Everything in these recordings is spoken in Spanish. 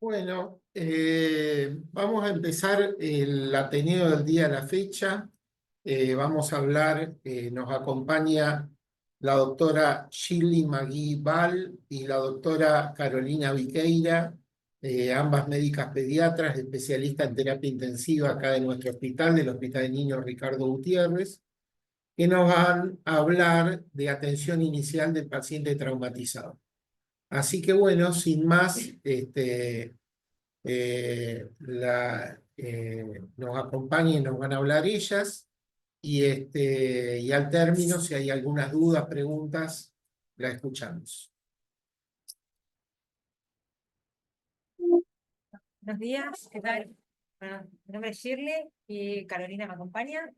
Bueno, vamos a empezar el Ateneo del día a la fecha. Vamos a hablar, nos acompaña la doctora Shirley Magui Ball y la doctora Carolina Viqueira, ambas médicas pediatras, especialistas en terapia intensiva acá de nuestro hospital, del Hospital de Niños Ricardo Gutiérrez, que nos van a hablar de atención inicial del paciente traumatizado. Así que bueno, sin más, nos acompañan y nos van a hablar ellas y al término, si hay algunas dudas, preguntas, la escuchamos. Buenos días, ¿qué tal? Bueno, mi nombre es Shirley y Carolina me acompaña.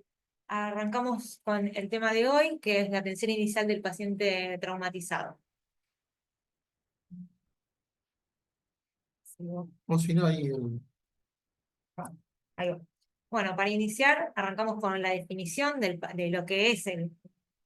Arrancamos con el tema de hoy, que es la atención inicial del paciente traumatizado. O si no, Ahí va. Bueno, para iniciar, arrancamos con la definición de lo que es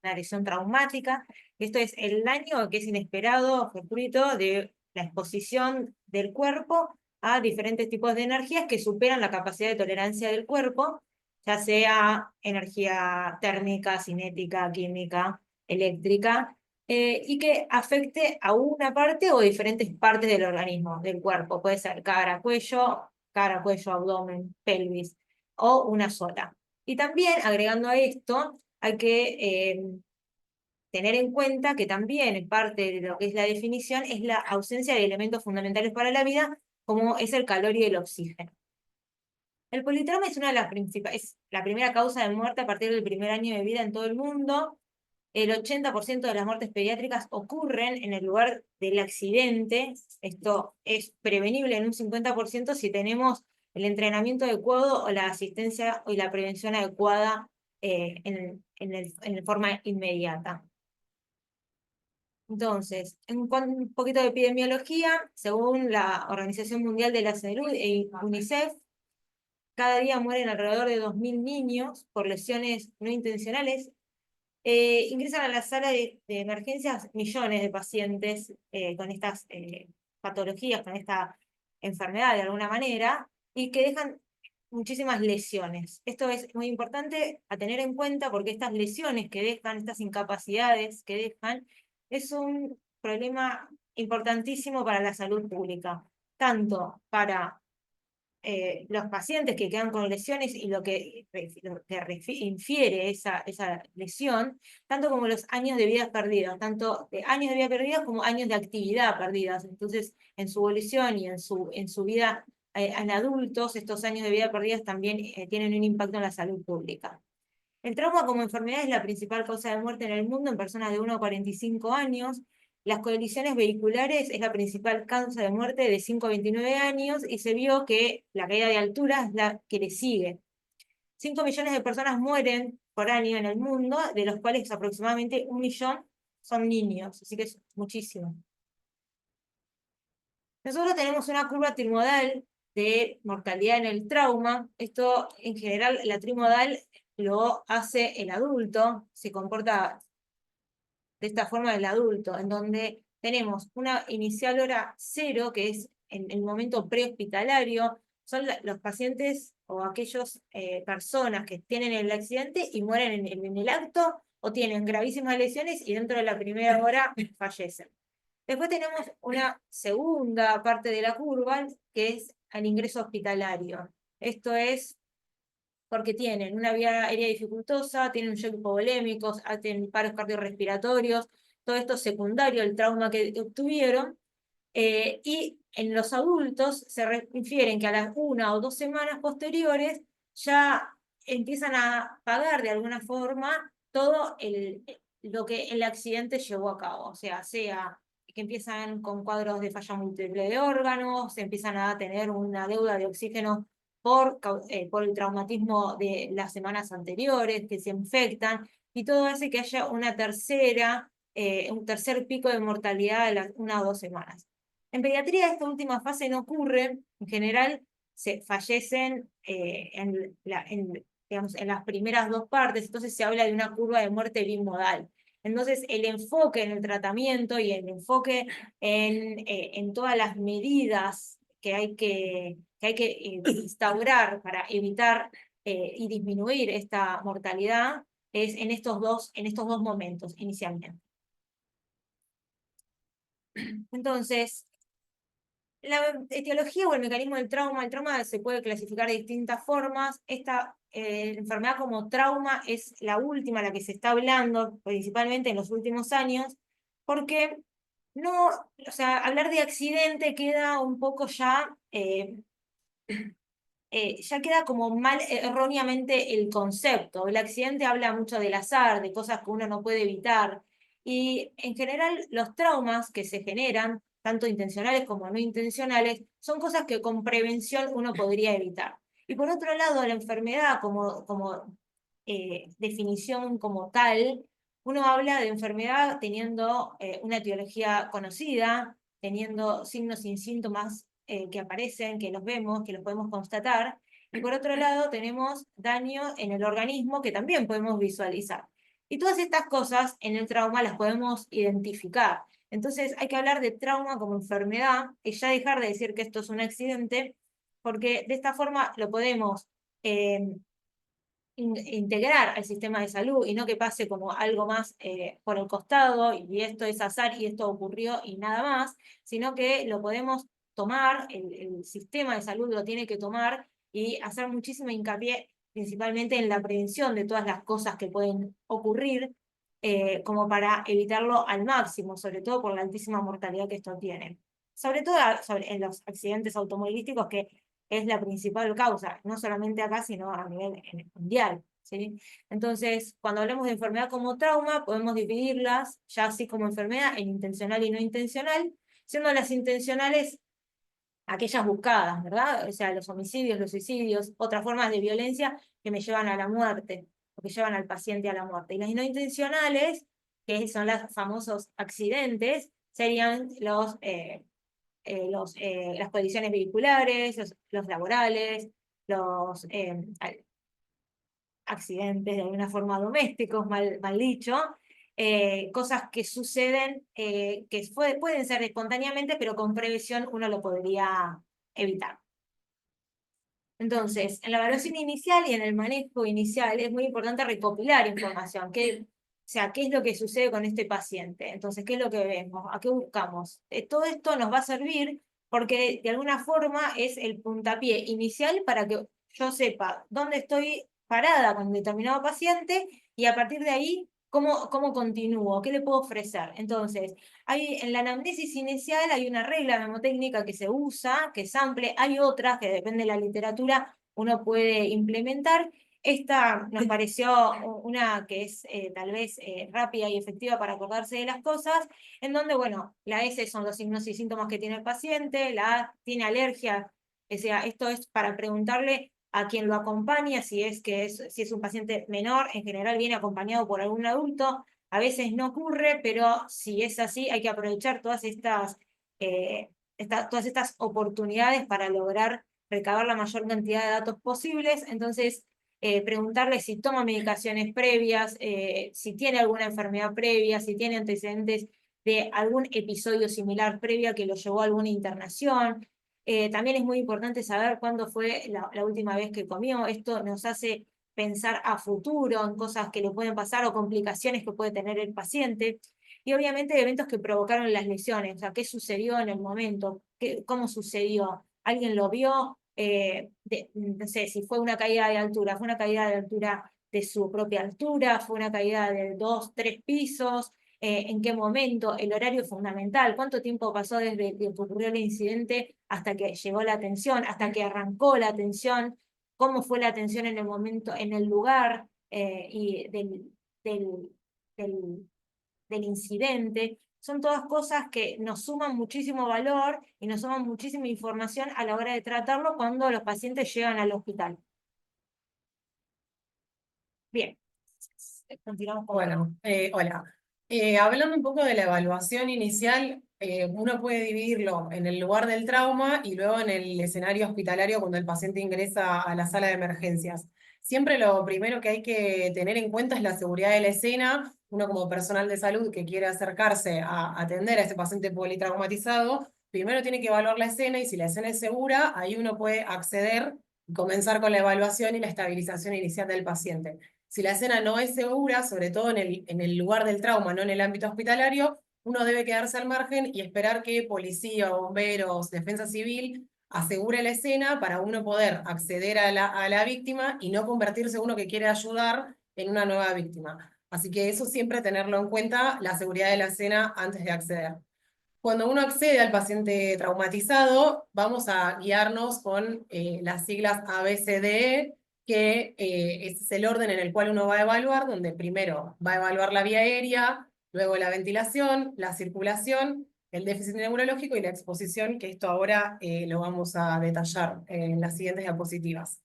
la lesión traumática. Esto es el daño que es inesperado, fortuito, de la exposición del cuerpo a diferentes tipos de energías que superan la capacidad de tolerancia del cuerpo, ya sea energía térmica, cinética, química, eléctrica, y que afecte a una parte o diferentes partes del organismo, del cuerpo. Puede ser cara, cuello, abdomen, pelvis, o una sola. Y también, agregando a esto, hay que tener en cuenta que también parte de lo que es la definición es la ausencia de elementos fundamentales para la vida, como es el calor y el oxígeno. El politrauma es una de las es la primera causa de muerte a partir del primer año de vida en todo el mundo. El 80% de las muertes pediátricas ocurren en el lugar del accidente. Esto es prevenible en un 50% si tenemos el entrenamiento adecuado o la asistencia y la prevención adecuada en forma inmediata. Entonces, un poquito de epidemiología, según la Organización Mundial de la Salud e UNICEF, cada día mueren alrededor de 2.000 niños por lesiones no intencionales. Ingresan a la sala de emergencias millones de pacientes con estas patologías, con esta enfermedad de alguna manera, y que dejan muchísimas lesiones. Esto es muy importante a tener en cuenta porque estas lesiones que dejan, estas incapacidades que dejan, es un problema importantísimo para la salud pública, tanto para los pacientes que quedan con lesiones y lo que infiere esa lesión, tanto como los años de vida perdidos, tanto de años de vida perdidos como años de actividad perdidas. Entonces, en su evolución y en su vida en adultos, estos años de vida perdidas también tienen un impacto en la salud pública. El trauma como enfermedad es la principal causa de muerte en el mundo en personas de 1 a 45 años. Las colisiones vehiculares es la principal causa de muerte de 5 a 29 años y se vio que la caída de altura es la que le sigue. 5 millones de personas mueren por año en el mundo, de los cuales aproximadamente 1 millón son niños, así que es muchísimo. Nosotros tenemos una curva trimodal de mortalidad en el trauma. Esto, en general, la trimodal lo hace el adulto, se comporta de esta forma el adulto, en donde tenemos una inicial hora cero, que es en el momento prehospitalario, son los pacientes o aquellas personas que tienen el accidente y mueren en el acto, o tienen gravísimas lesiones y dentro de la primera hora fallecen. Después tenemos una segunda parte de la curva, que es el ingreso hospitalario. Esto es porque tienen una vía aérea dificultosa, tienen un shock hipovolémico, tienen paros cardiorrespiratorios, todo esto secundario al trauma que obtuvieron, y en los adultos se refieren que a las 1 o 2 semanas posteriores ya empiezan a pagar de alguna forma todo lo que el accidente llevó a cabo, o sea que empiezan con cuadros de falla múltiple de órganos, empiezan a tener una deuda de oxígeno por el traumatismo de las semanas anteriores, que se infectan, y todo hace que haya un tercer pico de mortalidad de las 1 o 2 semanas. En pediatría esta última fase no ocurre, en general se fallecen digamos, en las primeras 2 partes, entonces se habla de una curva de muerte bimodal. Entonces el enfoque en el tratamiento y el enfoque en todas las medidas que hay que instaurar para evitar y disminuir esta mortalidad es en estos dos momentos inicialmente. Entonces, la etiología o el mecanismo del trauma, el trauma se puede clasificar de distintas formas. Esta enfermedad como trauma es la última, la que se está hablando, principalmente en los últimos años, porque no, o sea, hablar de accidente queda un poco ya queda como mal, erróneamente el concepto. El accidente habla mucho del azar, de cosas que uno no puede evitar. Y en general los traumas que se generan, tanto intencionales como no intencionales, son cosas que con prevención uno podría evitar. Y por otro lado, la enfermedad como definición como tal, uno habla de enfermedad teniendo una etiología conocida, teniendo signos y síntomas que aparecen, que los vemos, que los podemos constatar, y por otro lado tenemos daño en el organismo que también podemos visualizar. Y todas estas cosas en el trauma las podemos identificar. Entonces hay que hablar de trauma como enfermedad y ya dejar de decir que esto es un accidente, porque de esta forma lo podemos integrar al sistema de salud y no que pase como algo más por el costado y esto es azar y esto ocurrió y nada más, sino que lo podemos tomar, el sistema de salud lo tiene que tomar y hacer muchísimo hincapié principalmente en la prevención de todas las cosas que pueden ocurrir como para evitarlo al máximo, sobre todo por la altísima mortalidad que esto tiene. Sobre todo en los accidentes automovilísticos que es la principal causa, no solamente acá, sino a nivel mundial, ¿sí? Entonces, cuando hablamos de enfermedad como trauma, podemos dividirlas, ya así como enfermedad, en intencional y no intencional, siendo las intencionales aquellas buscadas, ¿verdad? O sea, los homicidios, los suicidios, otras formas de violencia que me llevan a la muerte, o que llevan al paciente a la muerte. Y las no intencionales, que son los famosos accidentes, serían las colisiones vehiculares, los laborales, los accidentes de alguna forma domésticos, mal dicho, cosas que suceden, que pueden ser espontáneamente, pero con prevención uno lo podría evitar. Entonces, en la evaluación inicial y en el manejo inicial es muy importante recopilar información, o sea, qué es lo que sucede con este paciente, entonces, qué es lo que vemos, a qué buscamos. Todo esto nos va a servir porque de alguna forma es el puntapié inicial para que yo sepa dónde estoy parada con determinado paciente y a partir de ahí, cómo continúo, qué le puedo ofrecer. Entonces, en la anamnesis inicial hay una regla memotécnica que se usa, que es ample, hay otras que depende de la literatura, uno puede implementar. Esta nos pareció una que es tal vez rápida y efectiva para acordarse de las cosas, en donde, bueno, la S son los signos y síntomas que tiene el paciente, la A tiene alergia, o sea, esto es para preguntarle a quien lo acompaña, si es un paciente menor, en general viene acompañado por algún adulto, a veces no ocurre, pero si es así, hay que aprovechar todas estas oportunidades para lograr recabar la mayor cantidad de datos posibles. Entonces, preguntarle si toma medicaciones previas, si tiene alguna enfermedad previa, si tiene antecedentes de algún episodio similar previa que lo llevó a alguna internación. También es muy importante saber cuándo fue la última vez que comió. Esto nos hace pensar a futuro en cosas que le pueden pasar o complicaciones que puede tener el paciente. Y obviamente eventos que provocaron las lesiones, o sea, qué sucedió en el momento, cómo sucedió, alguien lo vio, no sé, si fue una caída de altura, fue una caída de altura de su propia altura, fue una caída de 2, 3 pisos, en qué momento, el horario fundamental, cuánto tiempo pasó desde que ocurrió el incidente hasta que llegó la atención, hasta que arrancó la atención, cómo fue la atención en el momento, en el lugar y del, del, del incidente. Son todas cosas que nos suman muchísimo valor y nos suman muchísima información a la hora de tratarlo cuando los pacientes llegan al hospital. Bien, continuamos con... Bueno, hola. Hablando un poco de la evaluación inicial, uno puede dividirlo en el lugar del trauma y luego en el escenario hospitalario cuando el paciente ingresa a la sala de emergencias. Siempre lo primero que hay que tener en cuenta es la seguridad de la escena. Uno como personal de salud que quiere acercarse a atender a ese paciente politraumatizado, primero tiene que evaluar la escena y si la escena es segura, ahí uno puede acceder y comenzar con la evaluación y la estabilización inicial del paciente. Si la escena no es segura, sobre todo en el lugar del trauma, no en el ámbito hospitalario, uno debe quedarse al margen y esperar que policía, bomberos, defensa civil asegure la escena para uno poder acceder a la víctima y no convertirse uno que quiere ayudar en una nueva víctima. Así que eso siempre tenerlo en cuenta, la seguridad de la escena antes de acceder. Cuando uno accede al paciente traumatizado, vamos a guiarnos con las siglas ABCDE, que ese es el orden en el cual uno va a evaluar, donde primero va a evaluar la vía aérea, luego la ventilación, la circulación, el déficit neurológico y la exposición, que esto ahora lo vamos a detallar en las siguientes diapositivas.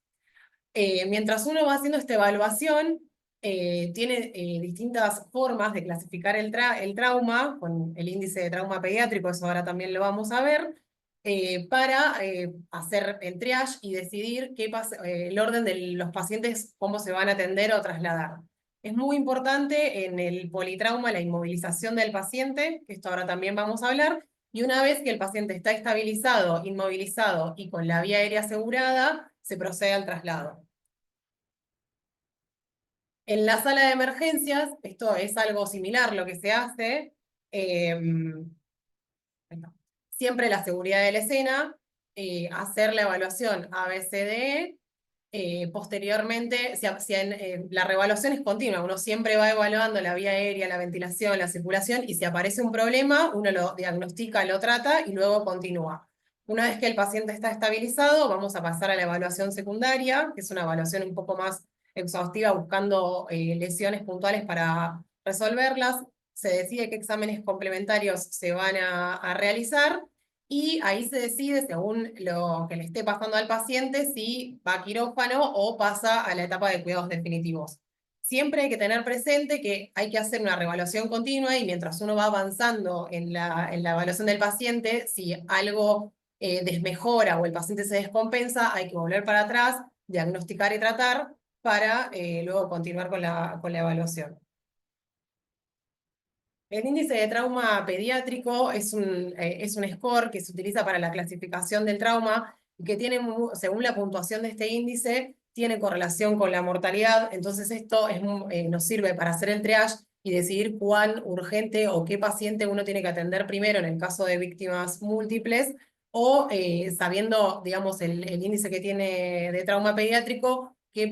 Mientras uno va haciendo esta evaluación, tiene distintas formas de clasificar el trauma, con el índice de trauma pediátrico, eso ahora también lo vamos a ver, para hacer el triage y decidir el orden de los pacientes, cómo se van a atender o trasladar. Es muy importante en el politrauma la inmovilización del paciente, que esto ahora también vamos a hablar, y una vez que el paciente está estabilizado, inmovilizado y con la vía aérea asegurada, se procede al traslado. En la sala de emergencias, esto es algo similar lo que se hace, siempre la seguridad de la escena, hacer la evaluación ABCDE, posteriormente, la reevaluación es continua, uno siempre va evaluando la vía aérea, la ventilación, la circulación, y si aparece un problema, uno lo diagnostica, lo trata y luego continúa. Una vez que el paciente está estabilizado, vamos a pasar a la evaluación secundaria, que es una evaluación un poco más exhaustiva, buscando lesiones puntuales para resolverlas. Se decide qué exámenes complementarios se van a realizar, y ahí se decide, según lo que le esté pasando al paciente, si va a quirófano o pasa a la etapa de cuidados definitivos. Siempre hay que tener presente que hay que hacer una reevaluación continua, y mientras uno va avanzando en la evaluación del paciente, si algo desmejora o el paciente se descompensa, hay que volver para atrás, diagnosticar y tratar para luego continuar con la evaluación. El índice de trauma pediátrico es un score que se utiliza para la clasificación del trauma y que tiene, según la puntuación de este índice, tiene correlación con la mortalidad. Entonces esto nos sirve para hacer el triage y decidir cuán urgente o qué paciente uno tiene que atender primero en el caso de víctimas múltiples, o sabiendo, digamos, el índice que tiene de trauma pediátrico, qué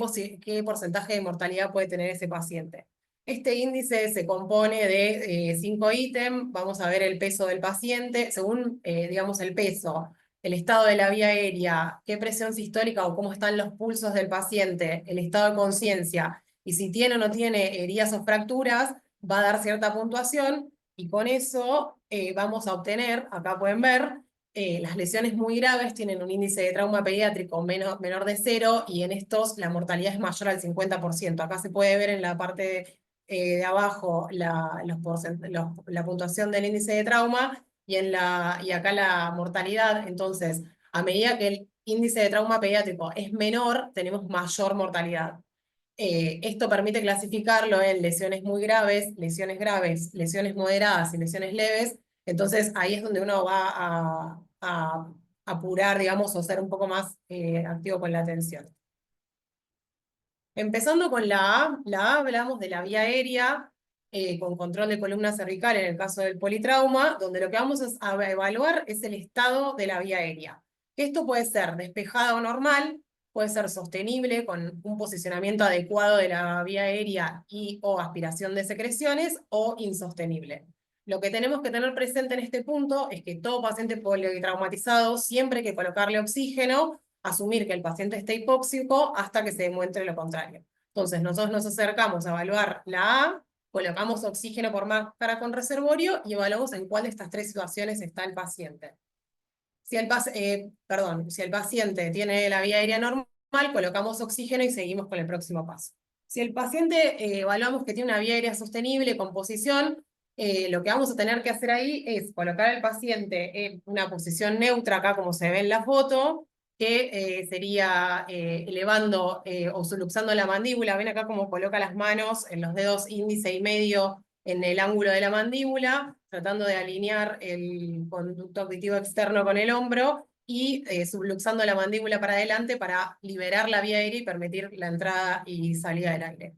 porcentaje de mortalidad puede tener ese paciente. Este índice se compone de 5 ítems. Vamos a ver el peso del paciente, según, digamos, el peso, el estado de la vía aérea, qué presión sistólica o cómo están los pulsos del paciente, el estado de conciencia, y si tiene o no tiene heridas o fracturas, va a dar cierta puntuación, y con eso vamos a obtener, acá pueden ver, las lesiones muy graves tienen un índice de trauma pediátrico menor de 0, y en estos la mortalidad es mayor al 50%. Acá se puede ver en la parte de abajo la puntuación del índice de trauma, y acá la mortalidad. Entonces, a medida que el índice de trauma pediátrico es menor, tenemos mayor mortalidad. Esto permite clasificarlo en lesiones muy graves, lesiones moderadas y lesiones leves. Entonces ahí es donde uno va a apurar, digamos, o ser un poco más activo con la atención. Empezando con la A hablamos de la vía aérea, con control de columna cervical en el caso del politrauma, donde lo que vamos a evaluar es el estado de la vía aérea. Esto puede ser despejada o normal, puede ser sostenible con un posicionamiento adecuado de la vía aérea o aspiración de secreciones, o insostenible. Lo que tenemos que tener presente en este punto es que todo paciente politraumatizado, siempre hay que colocarle oxígeno, asumir que el paciente está hipóxico hasta que se demuestre lo contrario. Entonces nosotros nos acercamos a evaluar la A, colocamos oxígeno por máscara con reservorio y evaluamos en cuál de estas 3 situaciones está el paciente. Si el paciente tiene la vía aérea normal, colocamos oxígeno y seguimos con el próximo paso. Si el paciente evaluamos que tiene una vía aérea sostenible con posición, lo que vamos a tener que hacer ahí es colocar al paciente en una posición neutra, acá como se ve en la foto, que sería elevando o subluxando la mandíbula. Ven acá cómo coloca las manos en los dedos índice y medio en el ángulo de la mandíbula, tratando de alinear el conducto auditivo externo con el hombro y subluxando la mandíbula para adelante para liberar la vía aérea y permitir la entrada y salida del aire.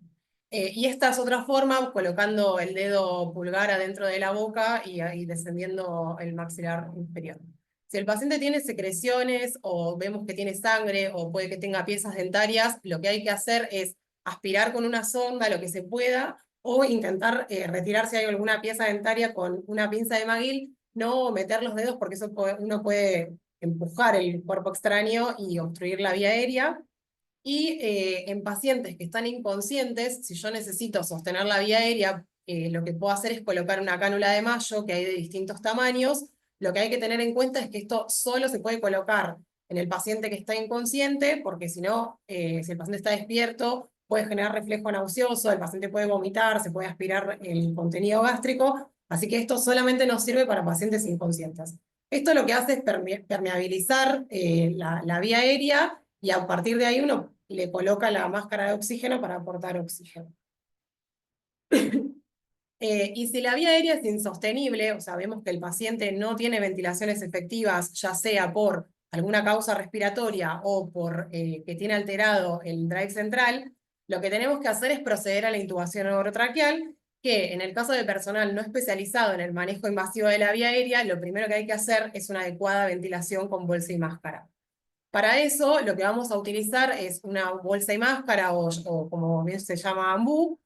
Y esta es otra forma, colocando el dedo pulgar adentro de la boca y descendiendo el maxilar inferior. Si el paciente tiene secreciones o vemos que tiene sangre o puede que tenga piezas dentarias, lo que hay que hacer es aspirar con una sonda lo que se pueda o intentar retirar si hay alguna pieza dentaria con una pinza de McGill, no meter los dedos porque uno puede empujar el cuerpo extraño y obstruir la vía aérea. Y en pacientes que están inconscientes, si yo necesito sostener la vía aérea, lo que puedo hacer es colocar una cánula de Mayo que hay de distintos tamaños. Lo que hay que tener en cuenta es que esto solo se puede colocar en el paciente que está inconsciente, porque si no, si el paciente está despierto, puede generar reflejo nauseoso, el paciente puede vomitar, se puede aspirar el contenido gástrico, así que esto solamente nos sirve para pacientes inconscientes. Esto lo que hace es permeabilizar la vía aérea y a partir de ahí uno le coloca la máscara de oxígeno para aportar oxígeno. Y si la vía aérea es insostenible, o sea, vemos que el paciente no tiene ventilaciones efectivas, ya sea por alguna causa respiratoria o por que tiene alterado el drive central, lo que tenemos que hacer es proceder a la intubación orotraqueal, que en el caso de personal no especializado en el manejo invasivo de la vía aérea, lo primero que hay que hacer es una adecuada ventilación con bolsa y máscara. Para eso, lo que vamos a utilizar es una bolsa y máscara, o como bien se llama ambú.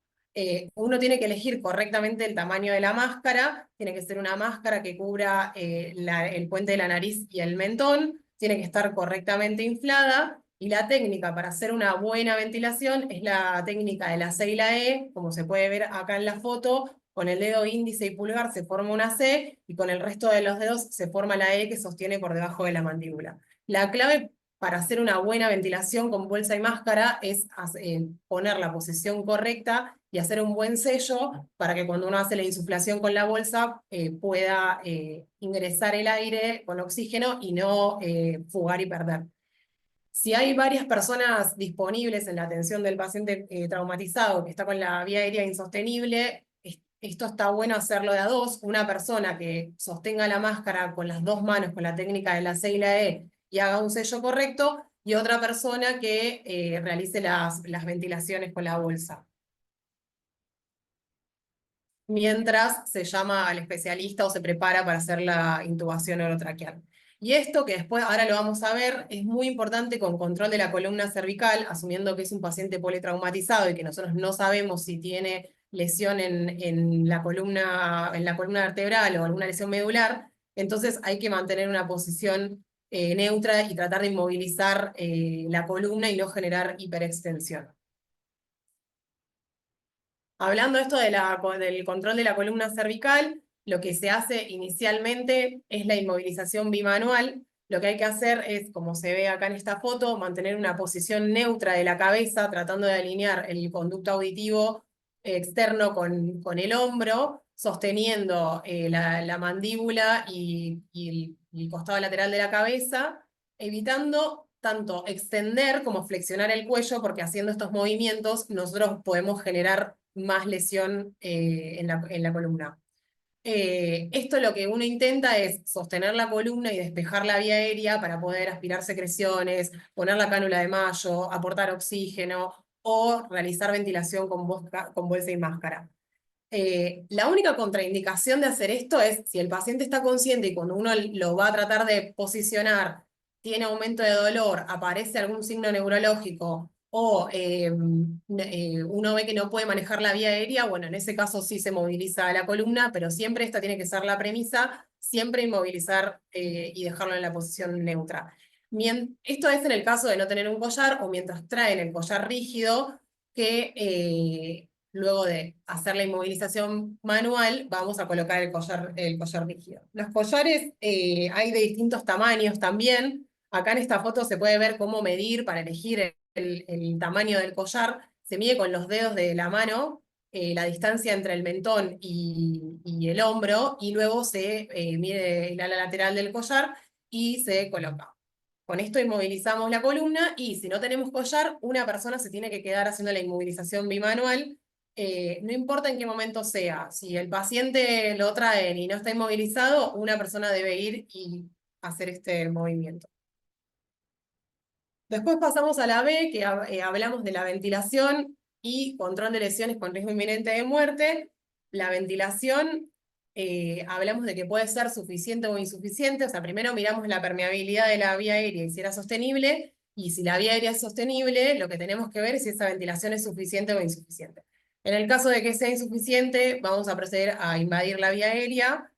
Uno tiene que elegir correctamente el tamaño de la máscara, tiene que ser una máscara que cubra el puente de la nariz y el mentón, tiene que estar correctamente inflada, y la técnica para hacer una buena ventilación es la técnica de la C y la E, como se puede ver acá en la foto, con el dedo índice y pulgar se forma una C, y con el resto de los dedos se forma la E que sostiene por debajo de la mandíbula. La clave para hacer una buena ventilación con bolsa y máscara es poner la posición correcta y hacer un buen sello para que cuando uno hace la insuflación con la bolsa pueda ingresar el aire con oxígeno y no fugar y perder. Si hay varias personas disponibles en la atención del paciente traumatizado que está con la vía aérea insostenible, esto está bueno hacerlo de a dos. Una persona que sostenga la máscara con las dos manos, con la técnica de la C y la E, y haga un sello correcto, y otra persona que realice las ventilaciones con la bolsa. Mientras se llama al especialista o se prepara para hacer la intubación orotraqueal. Y esto, que después ahora lo vamos a ver, es muy importante con control de la columna cervical, asumiendo que es un paciente politraumatizado y que nosotros no sabemos si tiene lesión en la columna vertebral o alguna lesión medular. Entonces hay que mantener una posición neutra y tratar de inmovilizar la columna y no generar hiperextensión. Hablando esto del control de la columna cervical, lo que se hace inicialmente es la inmovilización bimanual. Lo que hay que hacer es, como se ve acá en esta foto, mantener una posición neutra de la cabeza, tratando de alinear el conducto auditivo externo con el hombro, sosteniendo la mandíbula y el costado lateral de la cabeza, evitando tanto extender como flexionar el cuello, porque haciendo estos movimientos nosotros podemos generar más lesión en la columna. Esto lo que uno intenta es sostener la columna y despejar la vía aérea para poder aspirar secreciones, poner la cánula de Mayo, aportar oxígeno o realizar ventilación con bolsa y máscara. La única contraindicación de hacer esto es si el paciente está consciente y cuando uno lo va a tratar de posicionar, tiene aumento de dolor, aparece algún signo neurológico o uno ve que no puede manejar la vía aérea, bueno, en ese caso sí se moviliza la columna, pero siempre esta tiene que ser la premisa, siempre inmovilizar y dejarlo en la posición neutra. Esto es en el caso de no tener un collar o mientras traen el collar rígido, que luego de hacer la inmovilización manual, vamos a colocar el collar rígido. Los collares hay de distintos tamaños también. Acá en esta foto se puede ver cómo medir para elegir el tamaño del collar. Se mide con los dedos de la mano la distancia entre el mentón y el hombro, y luego se mide el ala lateral del collar y se coloca. Con esto inmovilizamos la columna, y si no tenemos collar, una persona se tiene que quedar haciendo la inmovilización bimanual no importa en qué momento sea, si el paciente lo traen y no está inmovilizado, una persona debe ir y hacer este movimiento. Después pasamos a la B, que hablamos de la ventilación y control de lesiones con riesgo inminente de muerte. La ventilación, hablamos de que puede ser suficiente o insuficiente. O sea, primero miramos la permeabilidad de la vía aérea y si era sostenible. Y si la vía aérea es sostenible, lo que tenemos que ver es si esa ventilación es suficiente o insuficiente. En el caso de que sea insuficiente, vamos a proceder a invadir la vía aérea,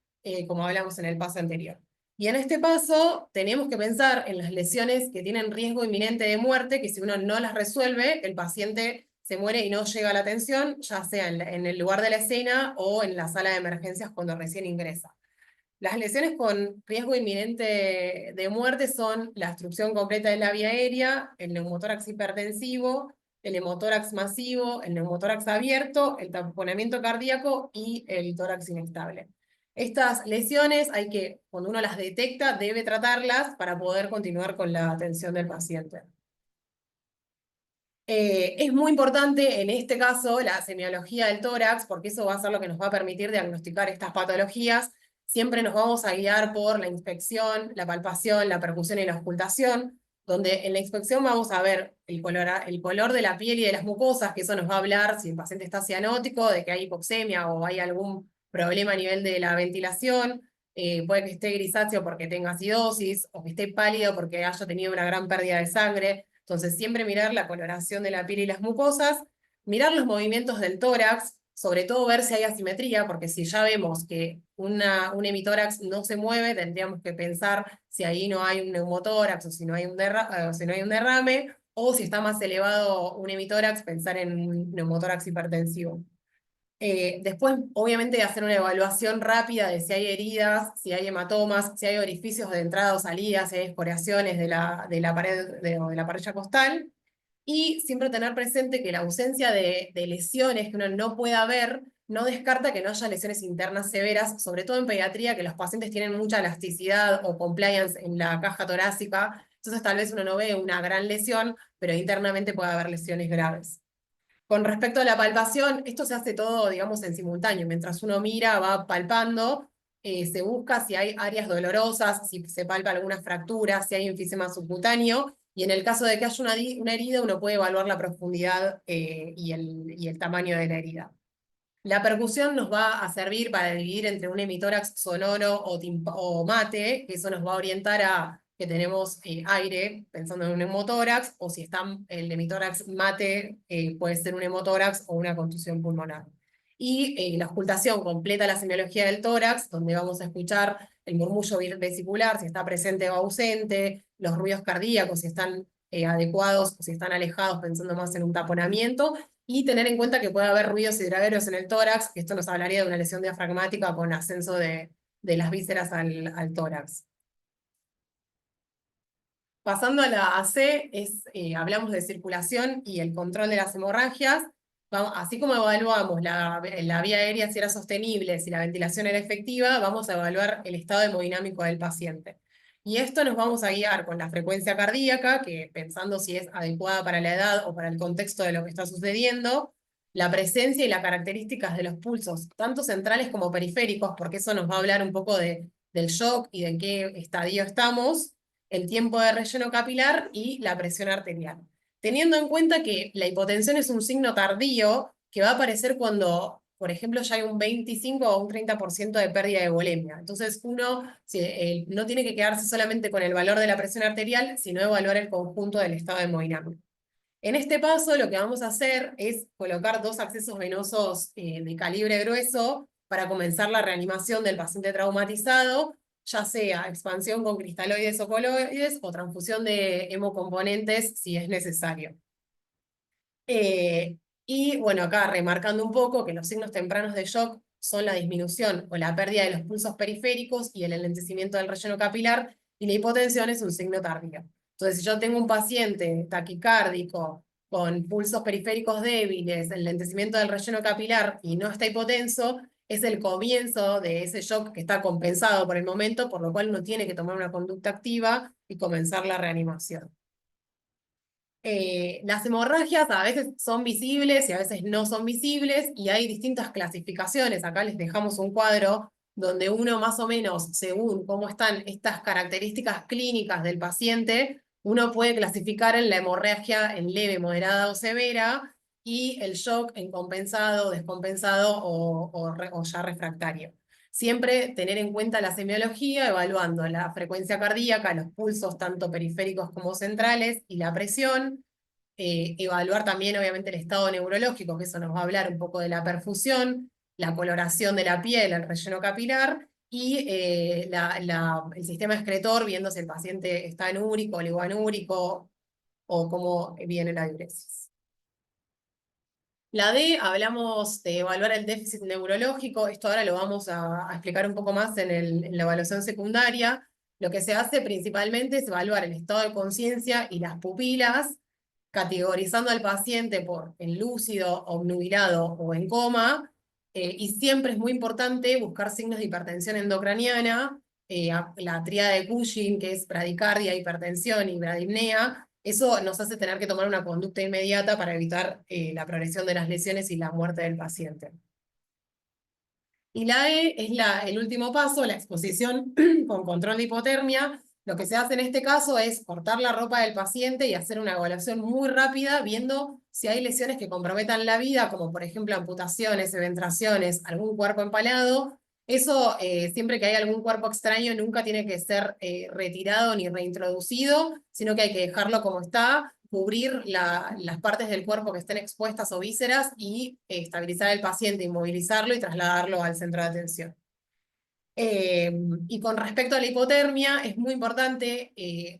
como hablamos en el paso anterior. Y en este paso tenemos que pensar en las lesiones que tienen riesgo inminente de muerte, que si uno no las resuelve, el paciente se muere y no llega a la atención, ya sea en el lugar de la escena o en la sala de emergencias cuando recién ingresa. Las lesiones con riesgo inminente de muerte son la obstrucción completa de la vía aérea, el neumotórax hipertensivo, el hemotórax masivo, el neumotórax abierto, el tamponamiento cardíaco y el tórax inestable. Estas lesiones hay que, cuando uno las detecta, debe tratarlas para poder continuar con la atención del paciente. Es muy importante en este caso la semiología del tórax, porque eso va a ser lo que nos va a permitir diagnosticar estas patologías. Siempre nos vamos a guiar por la inspección, la palpación, la percusión y la auscultación, donde en la inspección vamos a ver el color de la piel y de las mucosas, que eso nos va a hablar si el paciente está cianótico, de que hay hipoxemia o hay algún problema a nivel de la ventilación. Puede que esté grisáceo porque tenga acidosis, o que esté pálido porque haya tenido una gran pérdida de sangre. Entonces, siempre mirar la coloración de la piel y las mucosas, mirar los movimientos del tórax, sobre todo ver si hay asimetría, porque si ya vemos que un hemitórax no se mueve, tendríamos que pensar si ahí no hay un neumotórax o si no hay un derrame, o si está más elevado un hemitórax, pensar en un neumotórax hipertensivo. Después, obviamente, hacer una evaluación rápida de si hay heridas, si hay hematomas, si hay orificios de entrada o salida, si hay escoriaciones de la pared o de la parrilla costal. Y siempre tener presente que la ausencia de lesiones que uno no pueda ver no descarta que no haya lesiones internas severas, sobre todo en pediatría, que los pacientes tienen mucha elasticidad o compliance en la caja torácica. Entonces, tal vez uno no ve una gran lesión, pero internamente puede haber lesiones graves. Con respecto a la palpación, esto se hace todo, digamos, en simultáneo. Mientras uno mira, va palpando, se busca si hay áreas dolorosas, si se palpa alguna fractura, si hay enfisema subcutáneo, y en el caso de que haya una herida, uno puede evaluar la profundidad y el tamaño de la herida. La percusión nos va a servir para dividir entre un hemitórax sonoro o mate, que eso nos va a orientar a que tenemos aire, pensando en un hemotórax, o si está el hemitórax mate, puede ser un hemotórax o una contusión pulmonar. Y la auscultación completa la semiología del tórax, donde vamos a escuchar el murmullo vesicular, si está presente o ausente, los ruidos cardíacos, si están adecuados o si están alejados, pensando más en un taponamiento, y tener en cuenta que puede haber ruidos hidragéreos en el tórax, que esto nos hablaría de una lesión diafragmática con ascenso de las vísceras al tórax. Pasando a la AC, hablamos de circulación y el control de las hemorragias. Así como evaluamos la vía aérea si era sostenible, si la ventilación era efectiva, vamos a evaluar el estado hemodinámico del paciente. Y esto nos vamos a guiar con la frecuencia cardíaca, que pensando si es adecuada para la edad o para el contexto de lo que está sucediendo, la presencia y las características de los pulsos, tanto centrales como periféricos, porque eso nos va a hablar un poco del shock y de en qué estadio estamos, el tiempo de relleno capilar y la presión arterial. Teniendo en cuenta que la hipotensión es un signo tardío que va a aparecer cuando, por ejemplo, ya hay un 25 o un 30% de pérdida de volemia. Entonces uno no tiene que quedarse solamente con el valor de la presión arterial, sino evaluar el conjunto del estado hemodinámico. En este paso lo que vamos a hacer es colocar 2 accesos venosos de calibre grueso para comenzar la reanimación del paciente traumatizado, ya sea expansión con cristaloides o coloides o transfusión de hemocomponentes si es necesario. Y bueno, acá remarcando un poco que los signos tempranos de shock son la disminución o la pérdida de los pulsos periféricos y el enlentecimiento del relleno capilar, y la hipotensión es un signo tardío. Entonces, si yo tengo un paciente taquicárdico con pulsos periféricos débiles, enlentecimiento del relleno capilar y no está hipotenso, es el comienzo de ese shock que está compensado por el momento, por lo cual uno tiene que tomar una conducta activa y comenzar la reanimación. Las hemorragias a veces son visibles y a veces no son visibles y hay distintas clasificaciones. Acá les dejamos un cuadro donde uno más o menos, según cómo están estas características clínicas del paciente, uno puede clasificar en la hemorragia en leve, moderada o severa y el shock en compensado, descompensado o ya refractario. Siempre tener en cuenta la semiología, evaluando la frecuencia cardíaca, los pulsos tanto periféricos como centrales y la presión. Evaluar también obviamente el estado neurológico, que eso nos va a hablar un poco de la perfusión, la coloración de la piel, el relleno capilar y el sistema excretor, viendo si el paciente está anúrico, oligoanúrico o cómo viene la diuresis. La D, hablamos de evaluar el déficit neurológico, esto ahora lo vamos a explicar un poco más en la evaluación secundaria. Lo que se hace principalmente es evaluar el estado de conciencia y las pupilas, categorizando al paciente por en lúcido, obnubilado o en coma, y siempre es muy importante buscar signos de hipertensión endocraniana, la tríada de Cushing, que es bradicardia, hipertensión y bradipnea. Eso nos hace tener que tomar una conducta inmediata para evitar la progresión de las lesiones y la muerte del paciente. Y la E es el último paso, la exposición con control de hipotermia. Lo que se hace en este caso es cortar la ropa del paciente y hacer una evaluación muy rápida, viendo si hay lesiones que comprometan la vida, como por ejemplo amputaciones, eventraciones, algún cuerpo empalado. Eso, siempre que hay algún cuerpo extraño, nunca tiene que ser retirado ni reintroducido, sino que hay que dejarlo como está, cubrir las partes del cuerpo que estén expuestas o vísceras y estabilizar al paciente, inmovilizarlo y trasladarlo al centro de atención. Y con respecto a la hipotermia, es muy importante,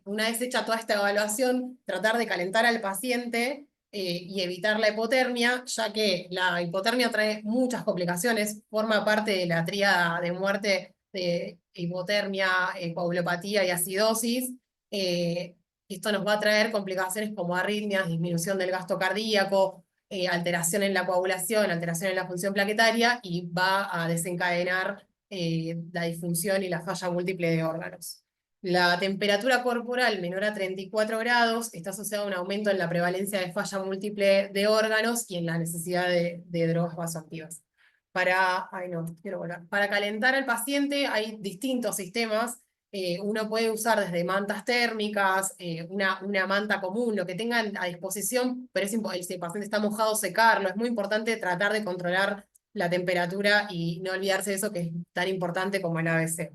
una vez hecha toda esta evaluación, tratar de calentar al paciente y evitar la hipotermia, ya que la hipotermia trae muchas complicaciones, forma parte de la tríada de muerte de hipotermia, coagulopatía y acidosis. Esto nos va a traer complicaciones como arritmias, disminución del gasto cardíaco, alteración en la coagulación, alteración en la función plaquetaria y va a desencadenar la disfunción y la falla múltiple de órganos. La temperatura corporal menor a 34 grados está asociada a un aumento en la prevalencia de falla múltiple de órganos y en la necesidad de drogas vasoactivas. Para calentar al paciente hay distintos sistemas. Uno puede usar desde mantas térmicas, una manta común, lo que tengan a disposición, pero si el paciente está mojado, secarlo. Es muy importante tratar de controlar la temperatura y no olvidarse de eso que es tan importante como el ABC.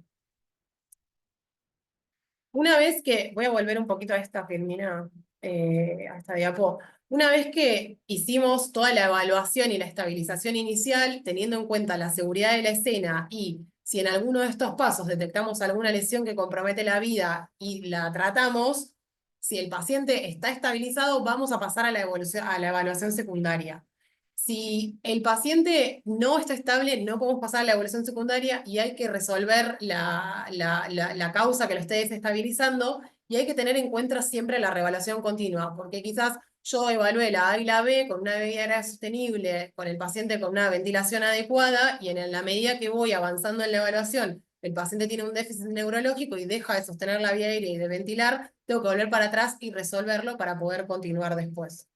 Una vez que, voy a volver un poquito a esta Firmina, a esta diapo. Una vez que hicimos toda la evaluación y la estabilización inicial, teniendo en cuenta la seguridad de la escena y si en alguno de estos pasos detectamos alguna lesión que compromete la vida y la tratamos, si el paciente está estabilizado, vamos a pasar a la evaluación secundaria. Si el paciente no está estable, no podemos pasar a la evaluación secundaria y hay que resolver la causa que lo esté desestabilizando y hay que tener en cuenta siempre la reevaluación continua, porque quizás yo evalué la A y la B con una bebida aérea sostenible, con el paciente con una ventilación adecuada y en la medida que voy avanzando en la evaluación, el paciente tiene un déficit neurológico y deja de sostener la vía aérea y de ventilar, tengo que volver para atrás y resolverlo para poder continuar después.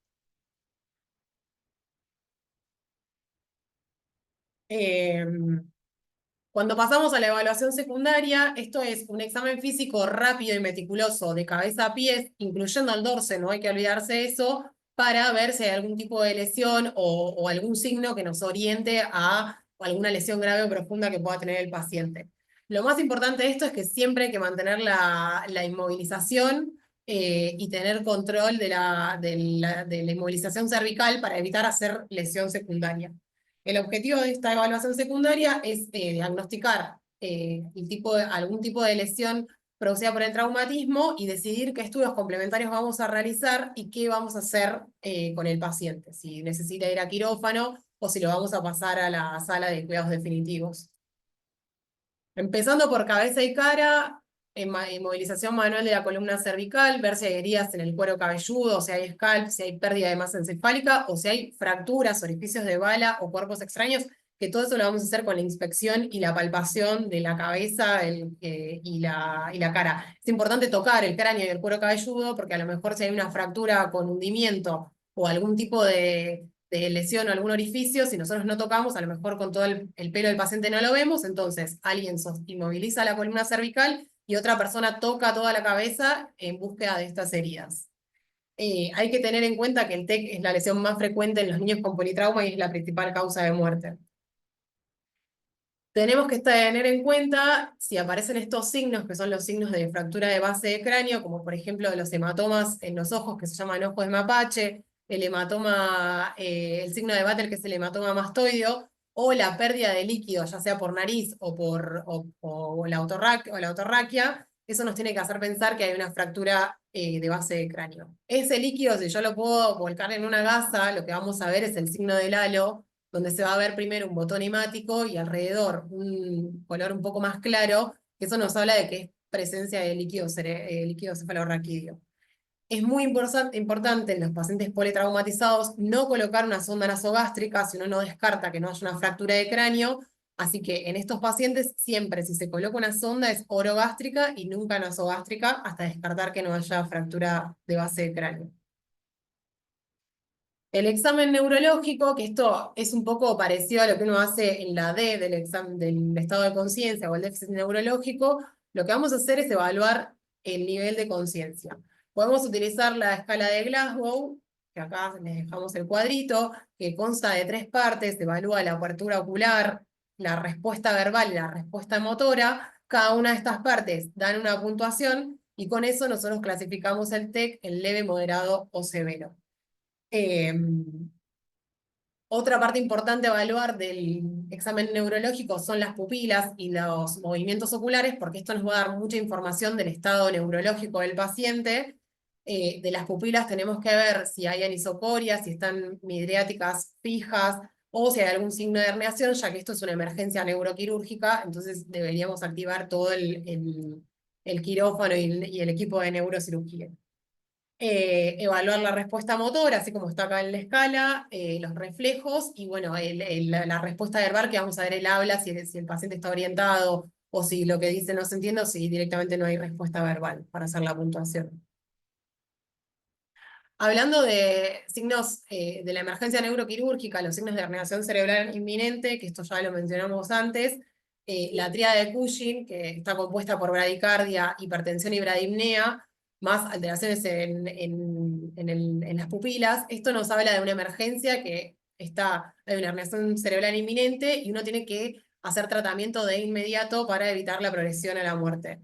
Cuando pasamos a la evaluación secundaria, esto es un examen físico rápido y meticuloso de cabeza a pies, incluyendo al dorso, no hay que olvidarse de eso, para ver si hay algún tipo de lesión o algún signo que nos oriente a alguna lesión grave o profunda que pueda tener el paciente. Lo más importante de esto es que siempre hay que mantener la inmovilización y tener control de la inmovilización cervical para evitar hacer lesión secundaria. El objetivo de esta evaluación secundaria es diagnosticar algún tipo de lesión producida por el traumatismo y decidir qué estudios complementarios vamos a realizar y qué vamos a hacer con el paciente, si necesita ir a quirófano o si lo vamos a pasar a la sala de cuidados definitivos. Empezando por cabeza y cara, inmovilización manual de la columna cervical, ver si hay heridas en el cuero cabelludo, si hay scalp, si hay pérdida de masa encefálica, o si hay fracturas, orificios de bala o cuerpos extraños que todo eso lo vamos a hacer con la inspección y la palpación de la cabeza y la cara. Es importante tocar el cráneo y el cuero cabelludo porque a lo mejor si hay una fractura con hundimiento o algún tipo de lesión o algún orificio, si nosotros no tocamos, a lo mejor con todo el pelo del paciente no lo vemos, entonces alguien inmoviliza la columna cervical y otra persona toca toda la cabeza en búsqueda de estas heridas. Hay que tener en cuenta que el TEC es la lesión más frecuente en los niños con politrauma y es la principal causa de muerte. Tenemos que tener en cuenta si aparecen estos signos, que son los signos de fractura de base de cráneo, como por ejemplo los hematomas en los ojos, que se llaman ojos de mapache, el hematoma, el signo de Batten, que es el hematoma mastoideo, o la pérdida de líquido, ya sea por nariz o la autorraquia, eso nos tiene que hacer pensar que hay una fractura de base de cráneo. Ese líquido, si yo lo puedo volcar en una gasa, lo que vamos a ver es el signo del halo, donde se va a ver primero un botón hemático y alrededor un color un poco más claro, que eso nos habla de que es presencia de líquido cefalorraquídeo. Es muy importante en los pacientes politraumatizados no colocar una sonda nasogástrica si uno no descarta que no haya una fractura de cráneo, así que en estos pacientes siempre si se coloca una sonda es orogástrica y nunca nasogástrica hasta descartar que no haya fractura de base de cráneo. El examen neurológico, que esto es un poco parecido a lo que uno hace en la D del examen del estado de conciencia o el déficit neurológico, lo que vamos a hacer es evaluar el nivel de conciencia. Podemos utilizar la escala de Glasgow, que acá les dejamos el cuadrito, que consta de 3 partes, evalúa la apertura ocular, la respuesta verbal y la respuesta motora. Cada una de estas partes dan una puntuación y con eso nosotros clasificamos el TEC en leve, moderado o severo. Otra parte importante a evaluar del examen neurológico son las pupilas y los movimientos oculares, porque esto nos va a dar mucha información del estado neurológico del paciente. De las pupilas tenemos que ver si hay anisocoria, si están midriáticas fijas, o si hay algún signo de herniación, ya que esto es una emergencia neuroquirúrgica, entonces deberíamos activar todo el quirófano y el equipo de neurocirugía. Evaluar la respuesta motora, así como está acá en la escala, los reflejos y bueno, la respuesta verbal, que vamos a ver el habla, si el paciente está orientado o si lo que dice no se entiende o si directamente no hay respuesta verbal para hacer la puntuación. Hablando de signos de la emergencia neuroquirúrgica, los signos de herniación cerebral inminente, que esto ya lo mencionamos antes, la tríada de Cushing, que está compuesta por bradicardia, hipertensión y bradipnea, más alteraciones en las pupilas. Esto nos habla de una emergencia hay una herniación cerebral inminente y uno tiene que hacer tratamiento de inmediato para evitar la progresión a la muerte.